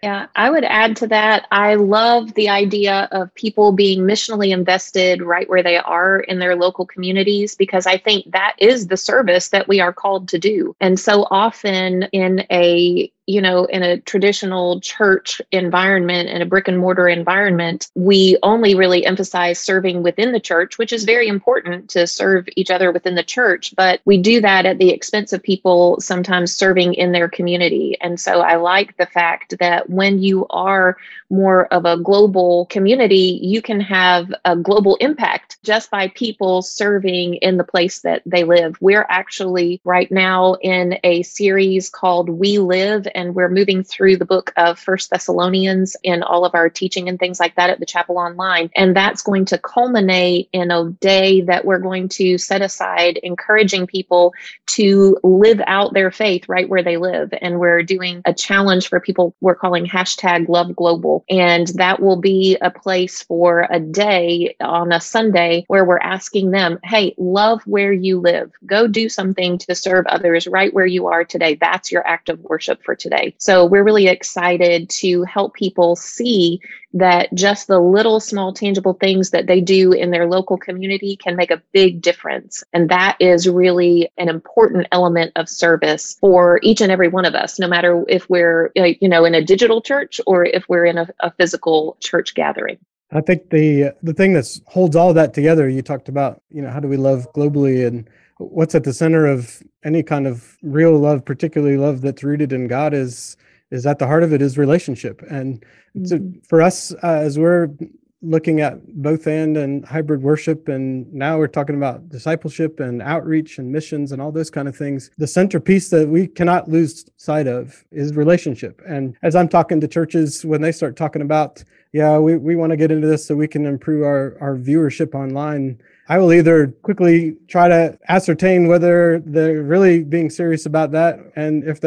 Yeah, I would add to that. I love the idea of people being missionally invested right where they are in their local communities, because I think that is the service that we are called to do. And so often in a traditional church environment, in a brick and mortar environment, we only really emphasize serving within the church, which is very important to serve each other within the church. But we do that at the expense of people sometimes serving in their community. And so I like the fact that when you are more of a global community, you can have a global impact just by people serving in the place that they live. We're actually right now in a series called We Live, and we're moving through the book of 1 Thessalonians in all of our teaching and things like that at the chapel online. And that's going to culminate in a day that we're going to set aside encouraging people to live out their faith right where they live. And we're doing a challenge for people we're calling #LoveGlobal. And that will be a place for a day on a Sunday where we're asking them, hey, love where you live. Go do something to serve others right where you are today. That's your act of worship for today. today. So we're really excited to help people see that just the little small tangible things that they do in their local community can make a big difference. And that is really an important element of service for each and every one of us, no matter if we're in a digital church or if we're in a physical church gathering. I think the thing that holds all that together, you talked about, how do we love globally, and what's at the center of any kind of real love, particularly love that's rooted in God, is at the heart of it is relationship. And so for us, as we're looking at both and hybrid worship, and now we're talking about discipleship and outreach and missions and all those kind of things, the centerpiece that we cannot lose sight of is relationship. And as I'm talking to churches, when they start talking about, we want to get into this so we can improve our viewership online, I will either quickly try to ascertain whether they're really being serious about that. And if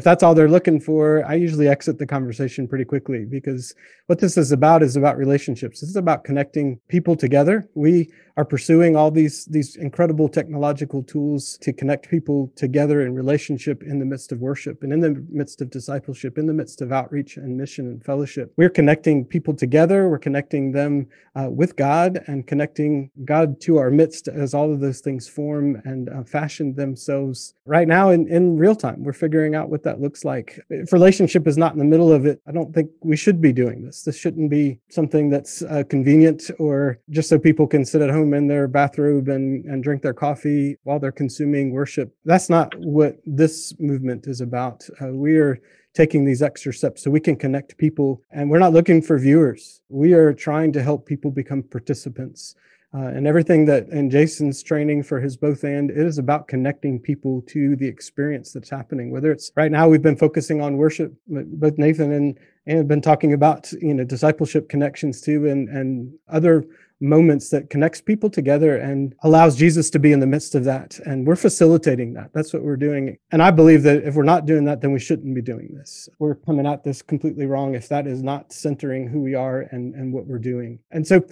that's all they're looking for, I usually exit the conversation pretty quickly, because what this is about relationships. This is about connecting people together. We are pursuing all these incredible technological tools to connect people together in relationship in the midst of worship and in the midst of discipleship, in the midst of outreach and mission and fellowship. We're connecting people together. We're connecting them with God, and connecting God to our midst as all of those things form and fashion themselves right now in real time. We're figuring out what that looks like. If relationship is not in the middle of it, I don't think we should be doing this. This shouldn't be something that's convenient or just so people can sit at home in their bathrobe and drink their coffee while they're consuming worship. That's not what this movement is about. We are taking these extra steps so we can connect people, and we're not looking for viewers. We are trying to help people become participants. And everything that in Jason's training for his both and, it is about connecting people to the experience that's happening. Whether it's right now, we've been focusing on worship, but Nathan and have been talking about discipleship connections too, and other moments that connects people together and allows Jesus to be in the midst of that. And we're facilitating that. That's what we're doing. And I believe that if we're not doing that, then we shouldn't be doing this. We're coming at this completely wrong if that is not centering who we are and what we're doing. And so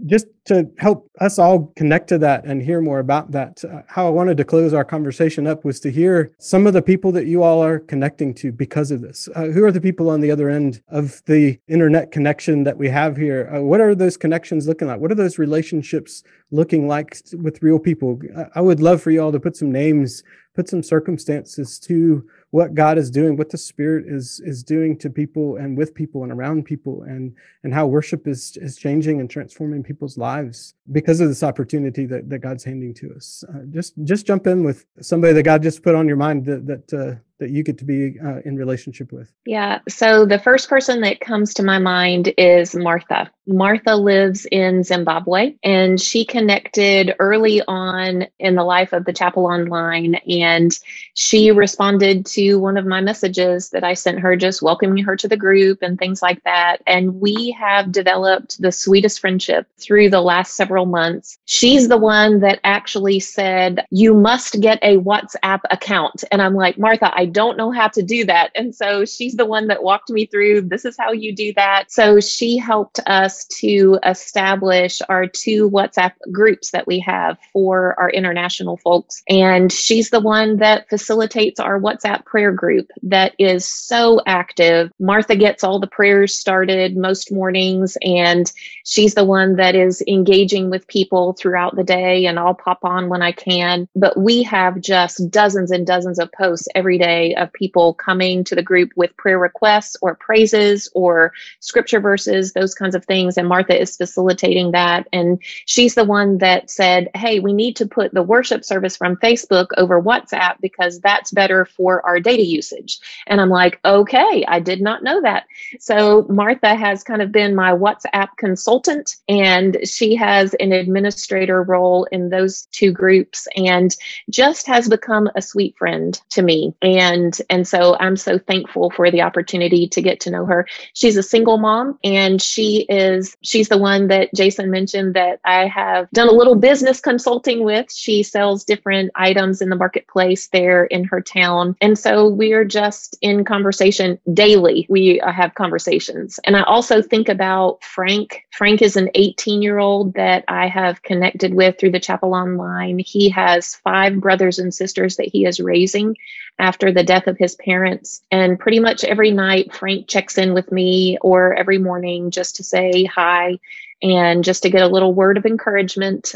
just to help us all connect to that and hear more about that, how I wanted to close our conversation up was to hear some of the people that you all are connecting to because of this. Who are the people on the other end of the internet connection that we have here? What are those connections looking like? What are those relationships looking like with real people? I would love for you all to put some names, put some circumstances to what God is doing, what the Spirit is doing to people and with people and around people, and how worship is changing and transforming people's lives because of this opportunity that God's handing to us. Just jump in with somebody that God just put on your mind that you get to be in relationship with. Yeah. So the first person that comes to my mind is Martha. Martha lives in Zimbabwe, and she connected early on in the life of the Chapel Online, and she responded to one of my messages that I sent her, just welcoming her to the group and things like that. And we have developed the sweetest friendship through the last several months. She's the one that actually said, "You must get a WhatsApp account." And I'm like, "Martha, I don't know how to do that." And so she's the one that walked me through, this is how you do that. So she helped us to establish our 2 WhatsApp groups that we have for our international folks. And she's the one that facilitates our WhatsApp prayer group that is so active. Martha gets all the prayers started most mornings, and she's the one that is engaging with people throughout the day, and I'll pop on when I can. But we have just dozens and dozens of posts every day of people coming to the group with prayer requests or praises or scripture verses, those kinds of things. And Martha is facilitating that. And she's the one that said, "Hey, we need to put the worship service from Facebook over WhatsApp because that's better for our data usage." And I'm like, okay, I did not know that. So Martha has kind of been my WhatsApp consultant, and she has an administrator role in those 2 groups and just has become a sweet friend to me. And so I'm so thankful for the opportunity to get to know her. She's a single mom, and she's the one that Jason mentioned that I have done a little business consulting with. She sells different items in the marketplace there in her town. And so we're just in conversation daily. We have conversations. And I also think about Frank. Frank is an 18-year-old that I have connected with through the Chapel Online. He has 5 brothers and sisters that he is raising after the death of his parents. And pretty much every night, Frank checks in with me, or every morning, just to say hi and just to get a little word of encouragement,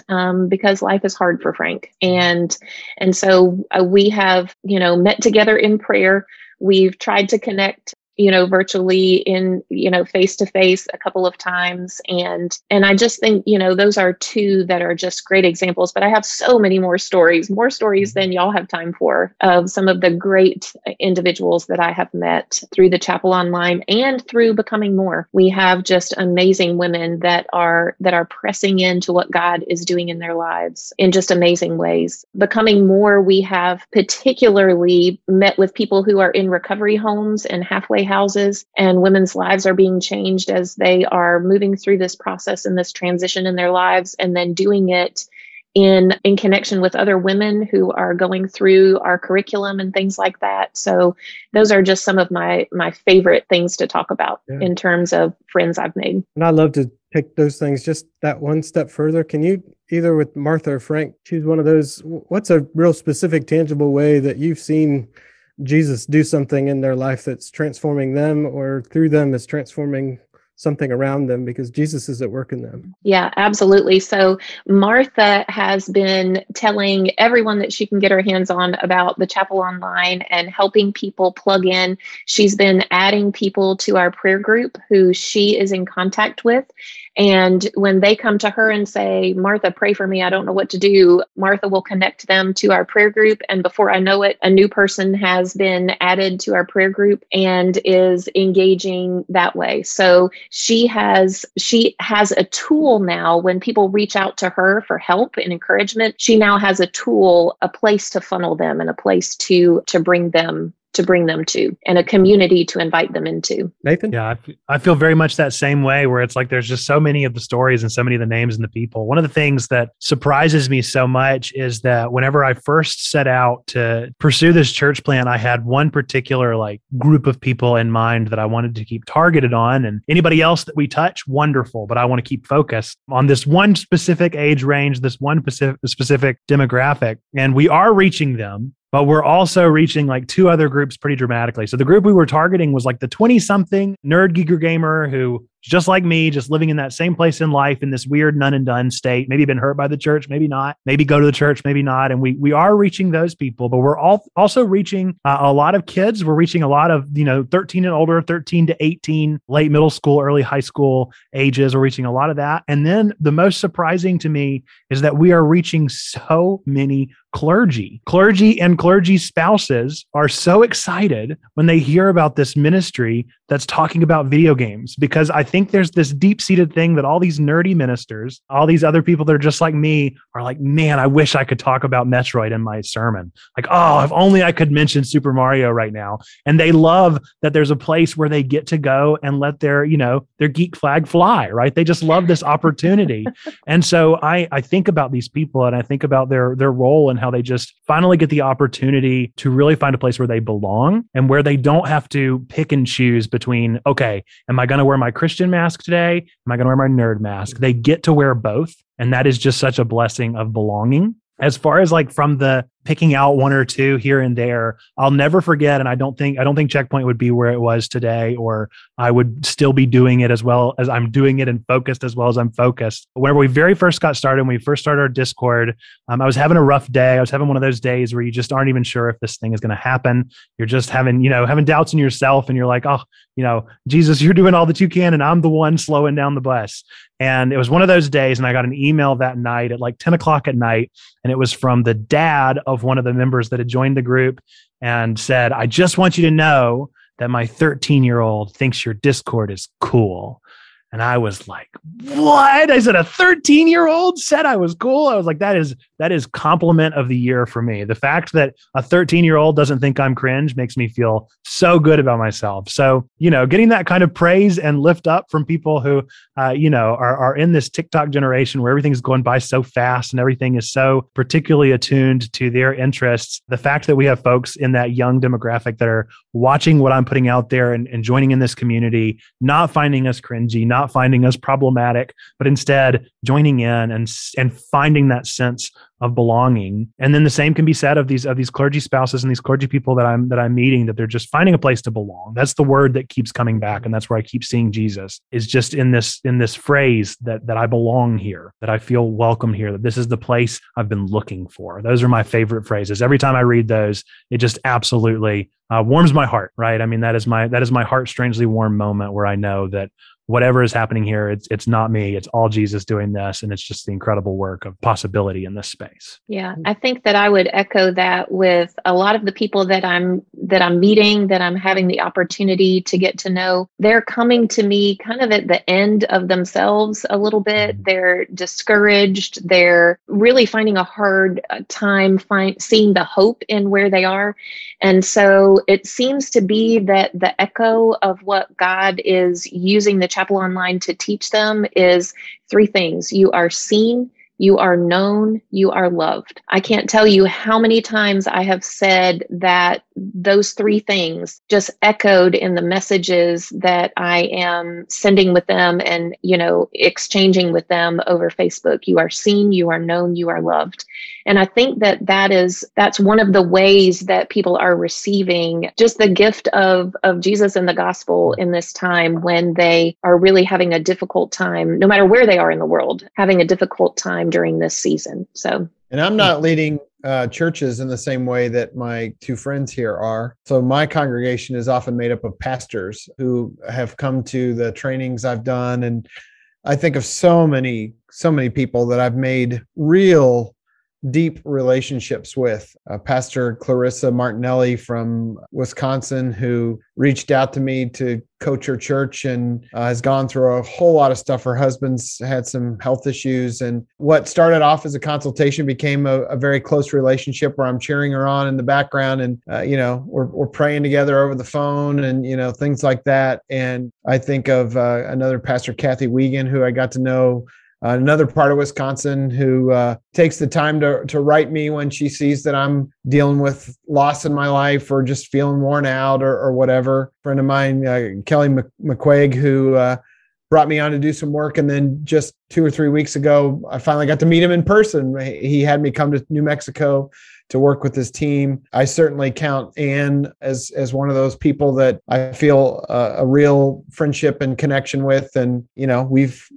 because life is hard for Frank. And so we have, met together in prayer. We've tried to connect, virtually in, face to face a couple of times. And I just think, those are two that are just great examples, but I have so many more stories than y'all have time for, of some of the great individuals that I have met through the chapel online and through Becoming More. We have just amazing women that are pressing into what God is doing in their lives in just amazing ways. Becoming More, we have particularly met with people who are in recovery homes and halfway houses, and women's lives are being changed as they are moving through this process and this transition in their lives, and then doing it in connection with other women who are going through our curriculum and things like that. So those are just some of my favorite things to talk about in terms of friends I've made. And I love to pick those things just that one step further. Can you, either with Martha or Frank, choose one of those? What's a real specific, tangible way that you've seen Jesus do something in their life that's transforming them, or through them is transforming something around them because Jesus is at work in them? Yeah, absolutely. So Martha has been telling everyone that she can get her hands on about the chapel online and helping people plug in. She's been adding people to our prayer group who she is in contact with. And when they come to her and say, Martha, pray for me, I don't know what to do, Martha will connect them to our prayer group. And before I know it, a new person has been added to our prayer group and is engaging that way. So she has a tool now. When people reach out to her for help and encouragement, she now has a tool, a place to funnel them, and a place to bring them to, and a community to invite them into. Nathan? Yeah, I feel very much that same way, where it's like there's just so many of the stories and so many of the names and the people. One of the things that surprises me so much is that whenever I first set out to pursue this church plan, I had one particular group of people in mind that I wanted to keep targeted on, and anybody else that we touch, wonderful, but I want to keep focused on this one specific age range, this one specific demographic, and we are reaching them. But we're also reaching two other groups pretty dramatically. So the group we were targeting was the 20-something nerd geeker gamer who, just like me, just living in that same place in life in this weird none and done state, maybe been hurt by the church, maybe not, maybe go to the church, maybe not. And we are reaching those people, but we're also reaching a lot of kids. We're reaching a lot of, 13 and older, 13 to 18, late middle school, early high school ages. We're reaching a lot of that. And then the most surprising to me is that we are reaching so many clergy and clergy spouses are so excited when they hear about this ministry that's talking about video games, because I think there's this deep-seated thing that all these nerdy ministers, all these other people that are just like me, are like, man, I wish I could talk about Metroid in my sermon. If only I could mention Super Mario right now. And they love that there's a place where they get to go and let their geek flag fly, right? They just love this opportunity. And so I think about these people, and I think about their role and how they just finally get the opportunity to really find a place where they belong and where they don't have to pick and choose between, okay, am I going to wear my Christian mask today? Am I going to wear my nerd mask? They get to wear both. And that is just such a blessing of belonging. As far as from the picking out one or two here and there, I'll never forget. And I don't think Checkpoint would be where it was today, or I would still be doing it as well as I'm doing it and focused as well as I'm focused. Whenever we very first got started, when we first started our Discord, I was having a rough day. I was having one of those days where you just aren't even sure if this thing is going to happen. You're just having doubts in yourself, and you're like, Jesus, you're doing all that you can, and I'm the one slowing down the bus. And it was one of those days, and I got an email that night at 10 o'clock at night, and it was from the dad of one of the members that had joined the group, and said, I just want you to know that my 13-year-old thinks your Discord is cool. And I was like, what? I said, a 13-year-old said I was cool? I was like, that is compliment of the year for me. The fact that a 13-year-old doesn't think I'm cringe makes me feel so good about myself. So, getting that kind of praise and lift up from people who, are in this TikTok generation where everything's going by so fast and everything is so particularly attuned to their interests. The fact that we have folks in that young demographic that are watching what I'm putting out there and joining in this community, not finding us cringy, not not finding us problematic, but instead joining in and finding that sense of belonging. And then the same can be said of these clergy spouses and these clergy people that I'm meeting, that they're just finding a place to belong. That's the word that keeps coming back, and that's where I keep seeing Jesus, is just in this phrase that I belong here, that I feel welcome here, that this is the place I've been looking for. Those are my favorite phrases. Every time I read those, it just absolutely warms my heart, right? I mean, that is my heart strangely warm moment where I know that whatever is happening here, it's not me, it's all Jesus doing this. And it's just the incredible work of possibility in this space. Yeah, I think that I would echo that with a lot of the people that I'm meeting, that I'm having the opportunity to get to know. They're coming to me kind of at the end of themselves a little bit. They're discouraged. They're really finding a hard time seeing the hope in where they are. And so it seems to be that the echo of what God is using the Chapel Online to teach them is three things. You are seen, you are known, you are loved. I can't tell you how many times I have said that those three things just echoed in the messages that I am sending with them and, exchanging with them over Facebook. You are seen, you are known, you are loved. And I think that's one of the ways that people are receiving just the gift of Jesus and the gospel in this time, when they are really having a difficult time, no matter where they are in the world, having a difficult time during this season. So, and I'm not leading churches in the same way that my two friends here are. So my congregation is often made up of pastors who have come to the trainings I've done. And I think of so many people that I've made real deep relationships with. Pastor Clarissa Martinelli from Wisconsin, who reached out to me to coach her church and has gone through a whole lot of stuff. Her husband's had some health issues, and what started off as a consultation became a very close relationship where I'm cheering her on in the background, and we're praying together over the phone, and things like that. And I think of another pastor, Kathy Wiegand, who I got to know another part of Wisconsin, who takes the time to write me when she sees that I'm dealing with loss in my life or just feeling worn out or whatever. A friend of mine, Kelly McQuaig, who brought me on to do some work. And then just 2 or 3 weeks ago, I finally got to meet him in person. He had me come to New Mexico to work with his team. I certainly count Anne as one of those people that I feel a real friendship and connection with. And,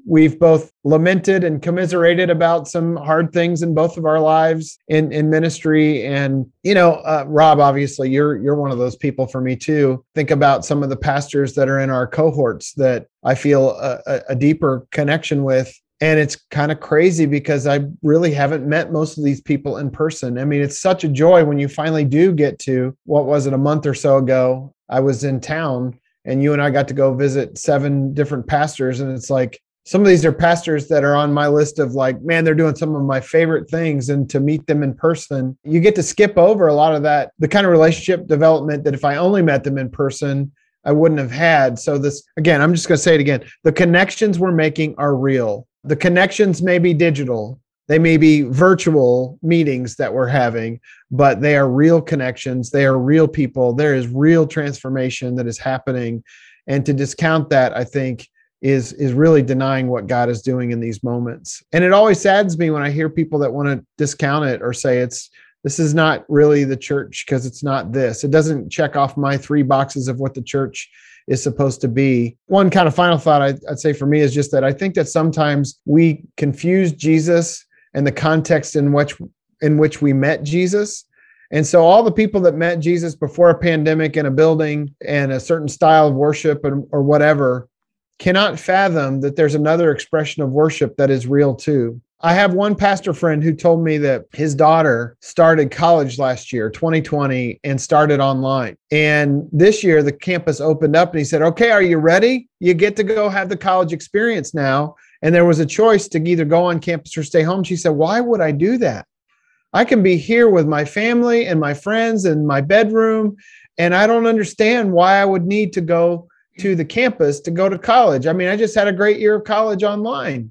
we've both lamented and commiserated about some hard things in both of our lives in ministry. And, Rob, obviously you're one of those people for me too. Think about some of the pastors that are in our cohorts that I feel a deeper connection with. And it's kind of crazy because I really haven't met most of these people in person. I mean, it's such a joy when you finally do get to, a month or so ago, I was in town and you and I got to go visit 7 different pastors. And it's like, some of these are pastors that are on my list of like, man, they're doing some of my favorite things. And to meet them in person, you get to skip over a lot of that, the kind of relationship development that if I only met them in person, I wouldn't have had. So this, again, I'm just going to say it again. The connections we're making are real. The connections may be digital. They may be virtual meetings that we're having, but they are real connections. They are real people. There is real transformation that is happening. And to discount that, I think, is really denying what God is doing in these moments. And it always saddens me when I hear people that want to discount it or say this is not really the church because it's not this. It doesn't check off my 3 boxes of what the church is supposed to be. One kind of final thought I'd say for me is just that I think that sometimes we confuse Jesus and the context in which we met Jesus. And so all the people that met Jesus before a pandemic in a building and a certain style of worship or whatever cannot fathom that there's another expression of worship that is real too. I have one pastor friend who told me that his daughter started college last year, 2020, and started online. And this year, the campus opened up and he said, okay, are you ready? You get to go have the college experience now. And there was a choice to either go on campus or stay home. She said, why would I do that? I can be here with my family and my friends in my bedroom. And I don't understand why I would need to go to the campus to go to college. I mean, I just had a great year of college online.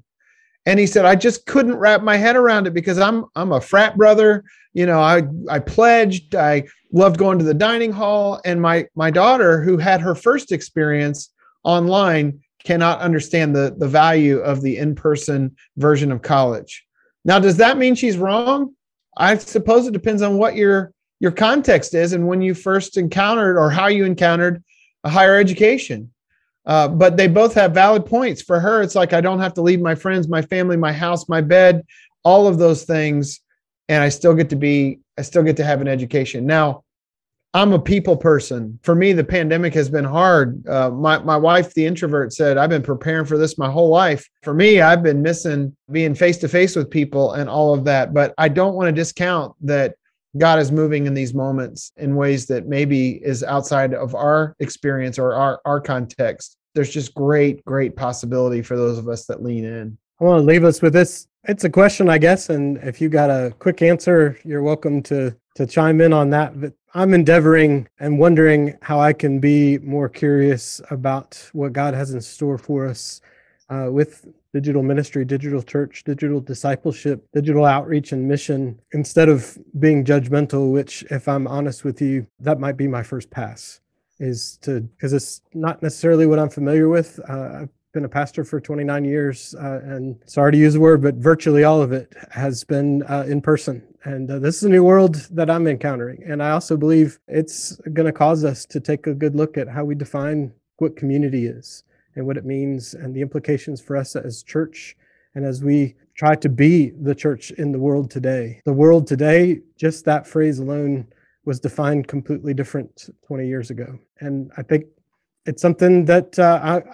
And he said, I just couldn't wrap my head around it because I'm a frat brother. I pledged. I loved going to the dining hall. And my daughter, who had her first experience online, cannot understand the value of the in-person version of college. Now, does that mean she's wrong? I suppose it depends on what your context is and when you first encountered or how you encountered a higher education. But they both have valid points. For her, it's like, I don't have to leave my friends, my family, my house, my bed, all of those things. And I still get to have an education. Now, I'm a people person. For me, the pandemic has been hard. My wife, the introvert, said, I've been preparing for this my whole life. For me, I've been missing being face to face with people and all of that. But I don't want to discount that God is moving in these moments in ways that maybe is outside of our experience or our context. There's just great possibility for those of us that lean in. I want to leave us with this. It's a question, I guess. And if you got a quick answer, you're welcome to chime in on that. But I'm endeavoring and wondering how I can be more curious about what God has in store for us with digital ministry, digital church, digital discipleship, digital outreach and mission, instead of being judgmental, which, if I'm honest with you, that might be my first pass, because it's not necessarily what I'm familiar with. I've been a pastor for 29 years, and sorry to use the word, but virtually all of it has been in person. And this is a new world that I'm encountering. And I also believe it's going to cause us to take a good look at how we define what community is and what it means and the implications for us as church. And as we try to be the church in the world today, just that phrase alone was defined completely different 20 years ago. And I think it's something that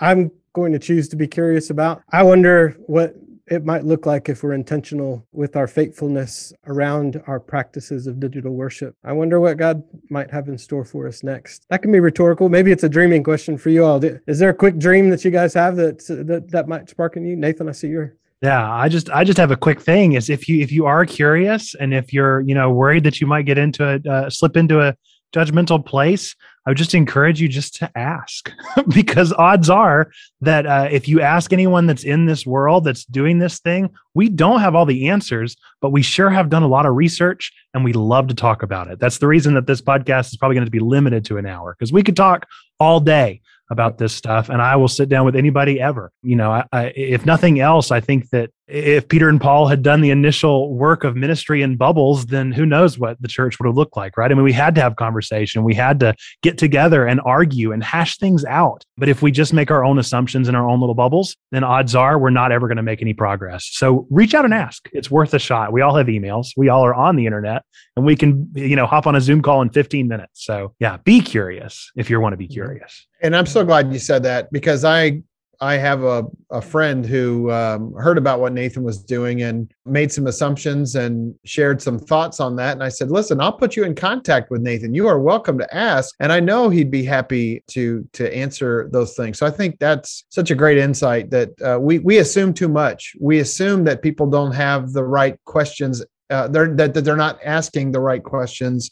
I'm going to choose to be curious about. I wonder what it might look like if we're intentional with our faithfulness around our practices of digital worship. I wonder what God might have in store for us next. That can be rhetorical. Maybe it's a dreaming question for you all. Is there a quick dream that you guys have that might spark in you? Nathan, I see your. Yeah, I just have a quick thing. Is if you are curious and if you're worried that you might get into slip into a judgmental place, I would just encourage you just to ask, because odds are that if you ask anyone that's in this world that's doing this thing, we don't have all the answers, but we sure have done a lot of research and we love to talk about it. That's the reason that this podcast is probably going to be limited to an hour, because we could talk all day about this stuff, and I will sit down with anybody ever. If nothing else, I think that if Peter and Paul had done the initial work of ministry in bubbles, then who knows what the church would have looked like, right? I mean, we had to have conversation. We had to get together and argue and hash things out. But if we just make our own assumptions in our own little bubbles, then odds are we're not ever going to make any progress. So reach out and ask. It's worth a shot. We all have emails. We all are on the internet, and we can, hop on a Zoom call in 15 minutes. So yeah, be curious if you want to be curious. And I'm so glad you said that, because I have a friend who heard about what Nathan was doing and made some assumptions and shared some thoughts on that. And I said, listen, I'll put you in contact with Nathan. You are welcome to ask. And I know he'd be happy to answer those things. So I think that's such a great insight that we assume too much. We assume that people don't have the right questions, that they're not asking the right questions.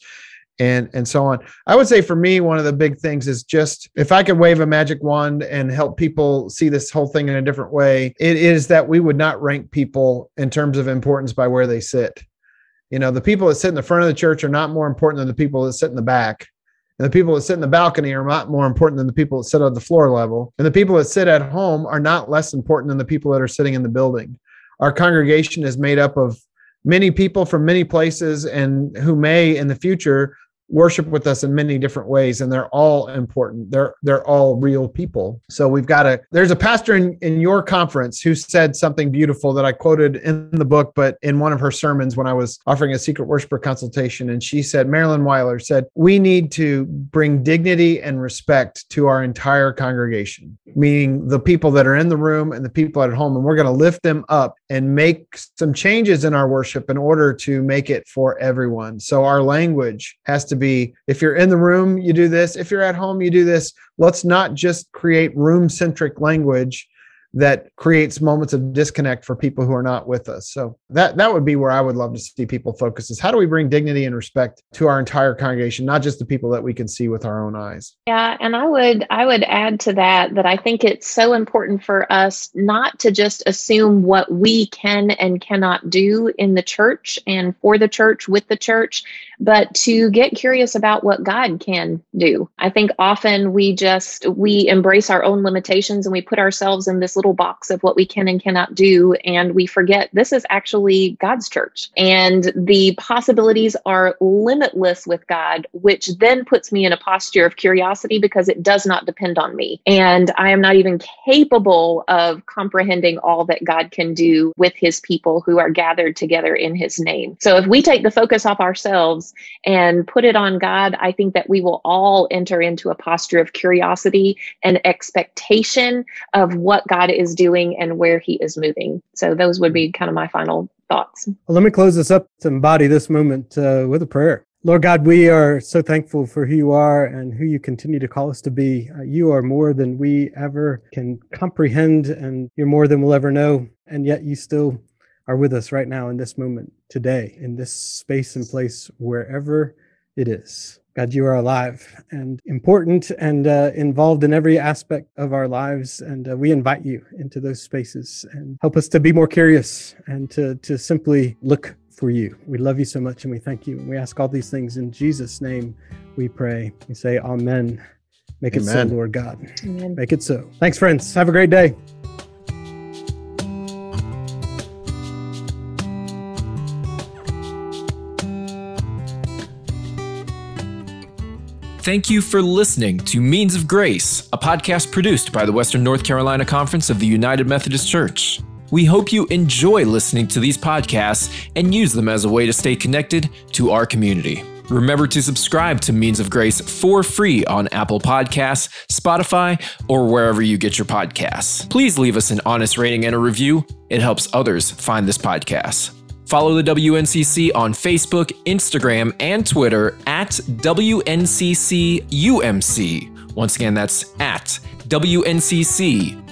And so on. I would say for me, one of the big things is just, if I could wave a magic wand and help people see this whole thing in a different way, it is that we would not rank people in terms of importance by where they sit. The people that sit in the front of the church are not more important than the people that sit in the back. And the people that sit in the balcony are not more important than the people that sit at the floor level. And the people that sit at home are not less important than the people that are sitting in the building. Our congregation is made up of many people from many places and who may in the future worship with us in many different ways, and they're all important. They're all real people. So there's a pastor in your conference who said something beautiful that I quoted in the book, but in one of her sermons when I was offering a secret worshiper consultation. And she said, Marilyn Weiler said, we need to bring dignity and respect to our entire congregation, meaning the people that are in the room and the people at home. And we're going to lift them up and make some changes in our worship in order to make it for everyone. So our language has to be, if you're in the room, you do this. If you're at home, you do this. Let's not just create room-centric language, that creates moments of disconnect for people who are not with us. So that would be where I would love to see people focus, is how do we bring dignity and respect to our entire congregation, not just the people that we can see with our own eyes. Yeah, and I would add to that I think it's so important for us not to just assume what we can and cannot do in the church and for the church, with the church, but to get curious about what God can do. I think often we embrace our own limitations and we put ourselves in this little box of what we can and cannot do, and we forget this is actually God's church, and the possibilities are limitless with God, which then puts me in a posture of curiosity because it does not depend on me, and I am not even capable of comprehending all that God can do with his people who are gathered together in his name. So if we take the focus off ourselves and put it on God, I think that we will all enter into a posture of curiosity and expectation of what God is doing and where he is moving. So those would be kind of my final thoughts. Well, let me close this up to embody this moment with a prayer. Lord God, we are so thankful for who you are and who you continue to call us to be. You are more than we ever can comprehend, and you're more than we'll ever know. And yet you still are with us right now in this moment, today, in this space and place, wherever it is. God, you are alive and important and involved in every aspect of our lives. And we invite you into those spaces and help us to be more curious and to simply look for you. We love you so much and we thank you. And we ask all these things in Jesus' name we pray. We say amen. Make it so, Lord God. Amen. Make it so. Thanks, friends. Have a great day. Thank you for listening to Means of Grace, a podcast produced by the Western North Carolina Conference of the United Methodist Church. We hope you enjoy listening to these podcasts and use them as a way to stay connected to our community. Remember to subscribe to Means of Grace for free on Apple Podcasts, Spotify, or wherever you get your podcasts. Please leave us an honest rating and a review. It helps others find this podcast. Follow the WNCC on Facebook, Instagram, and Twitter at WNCCUMC. Once again, that's at WNCCUMC.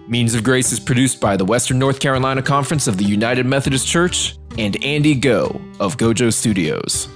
Means of Grace is produced by the Western North Carolina Conference of the United Methodist Church and Andy Go of Gojo Studios.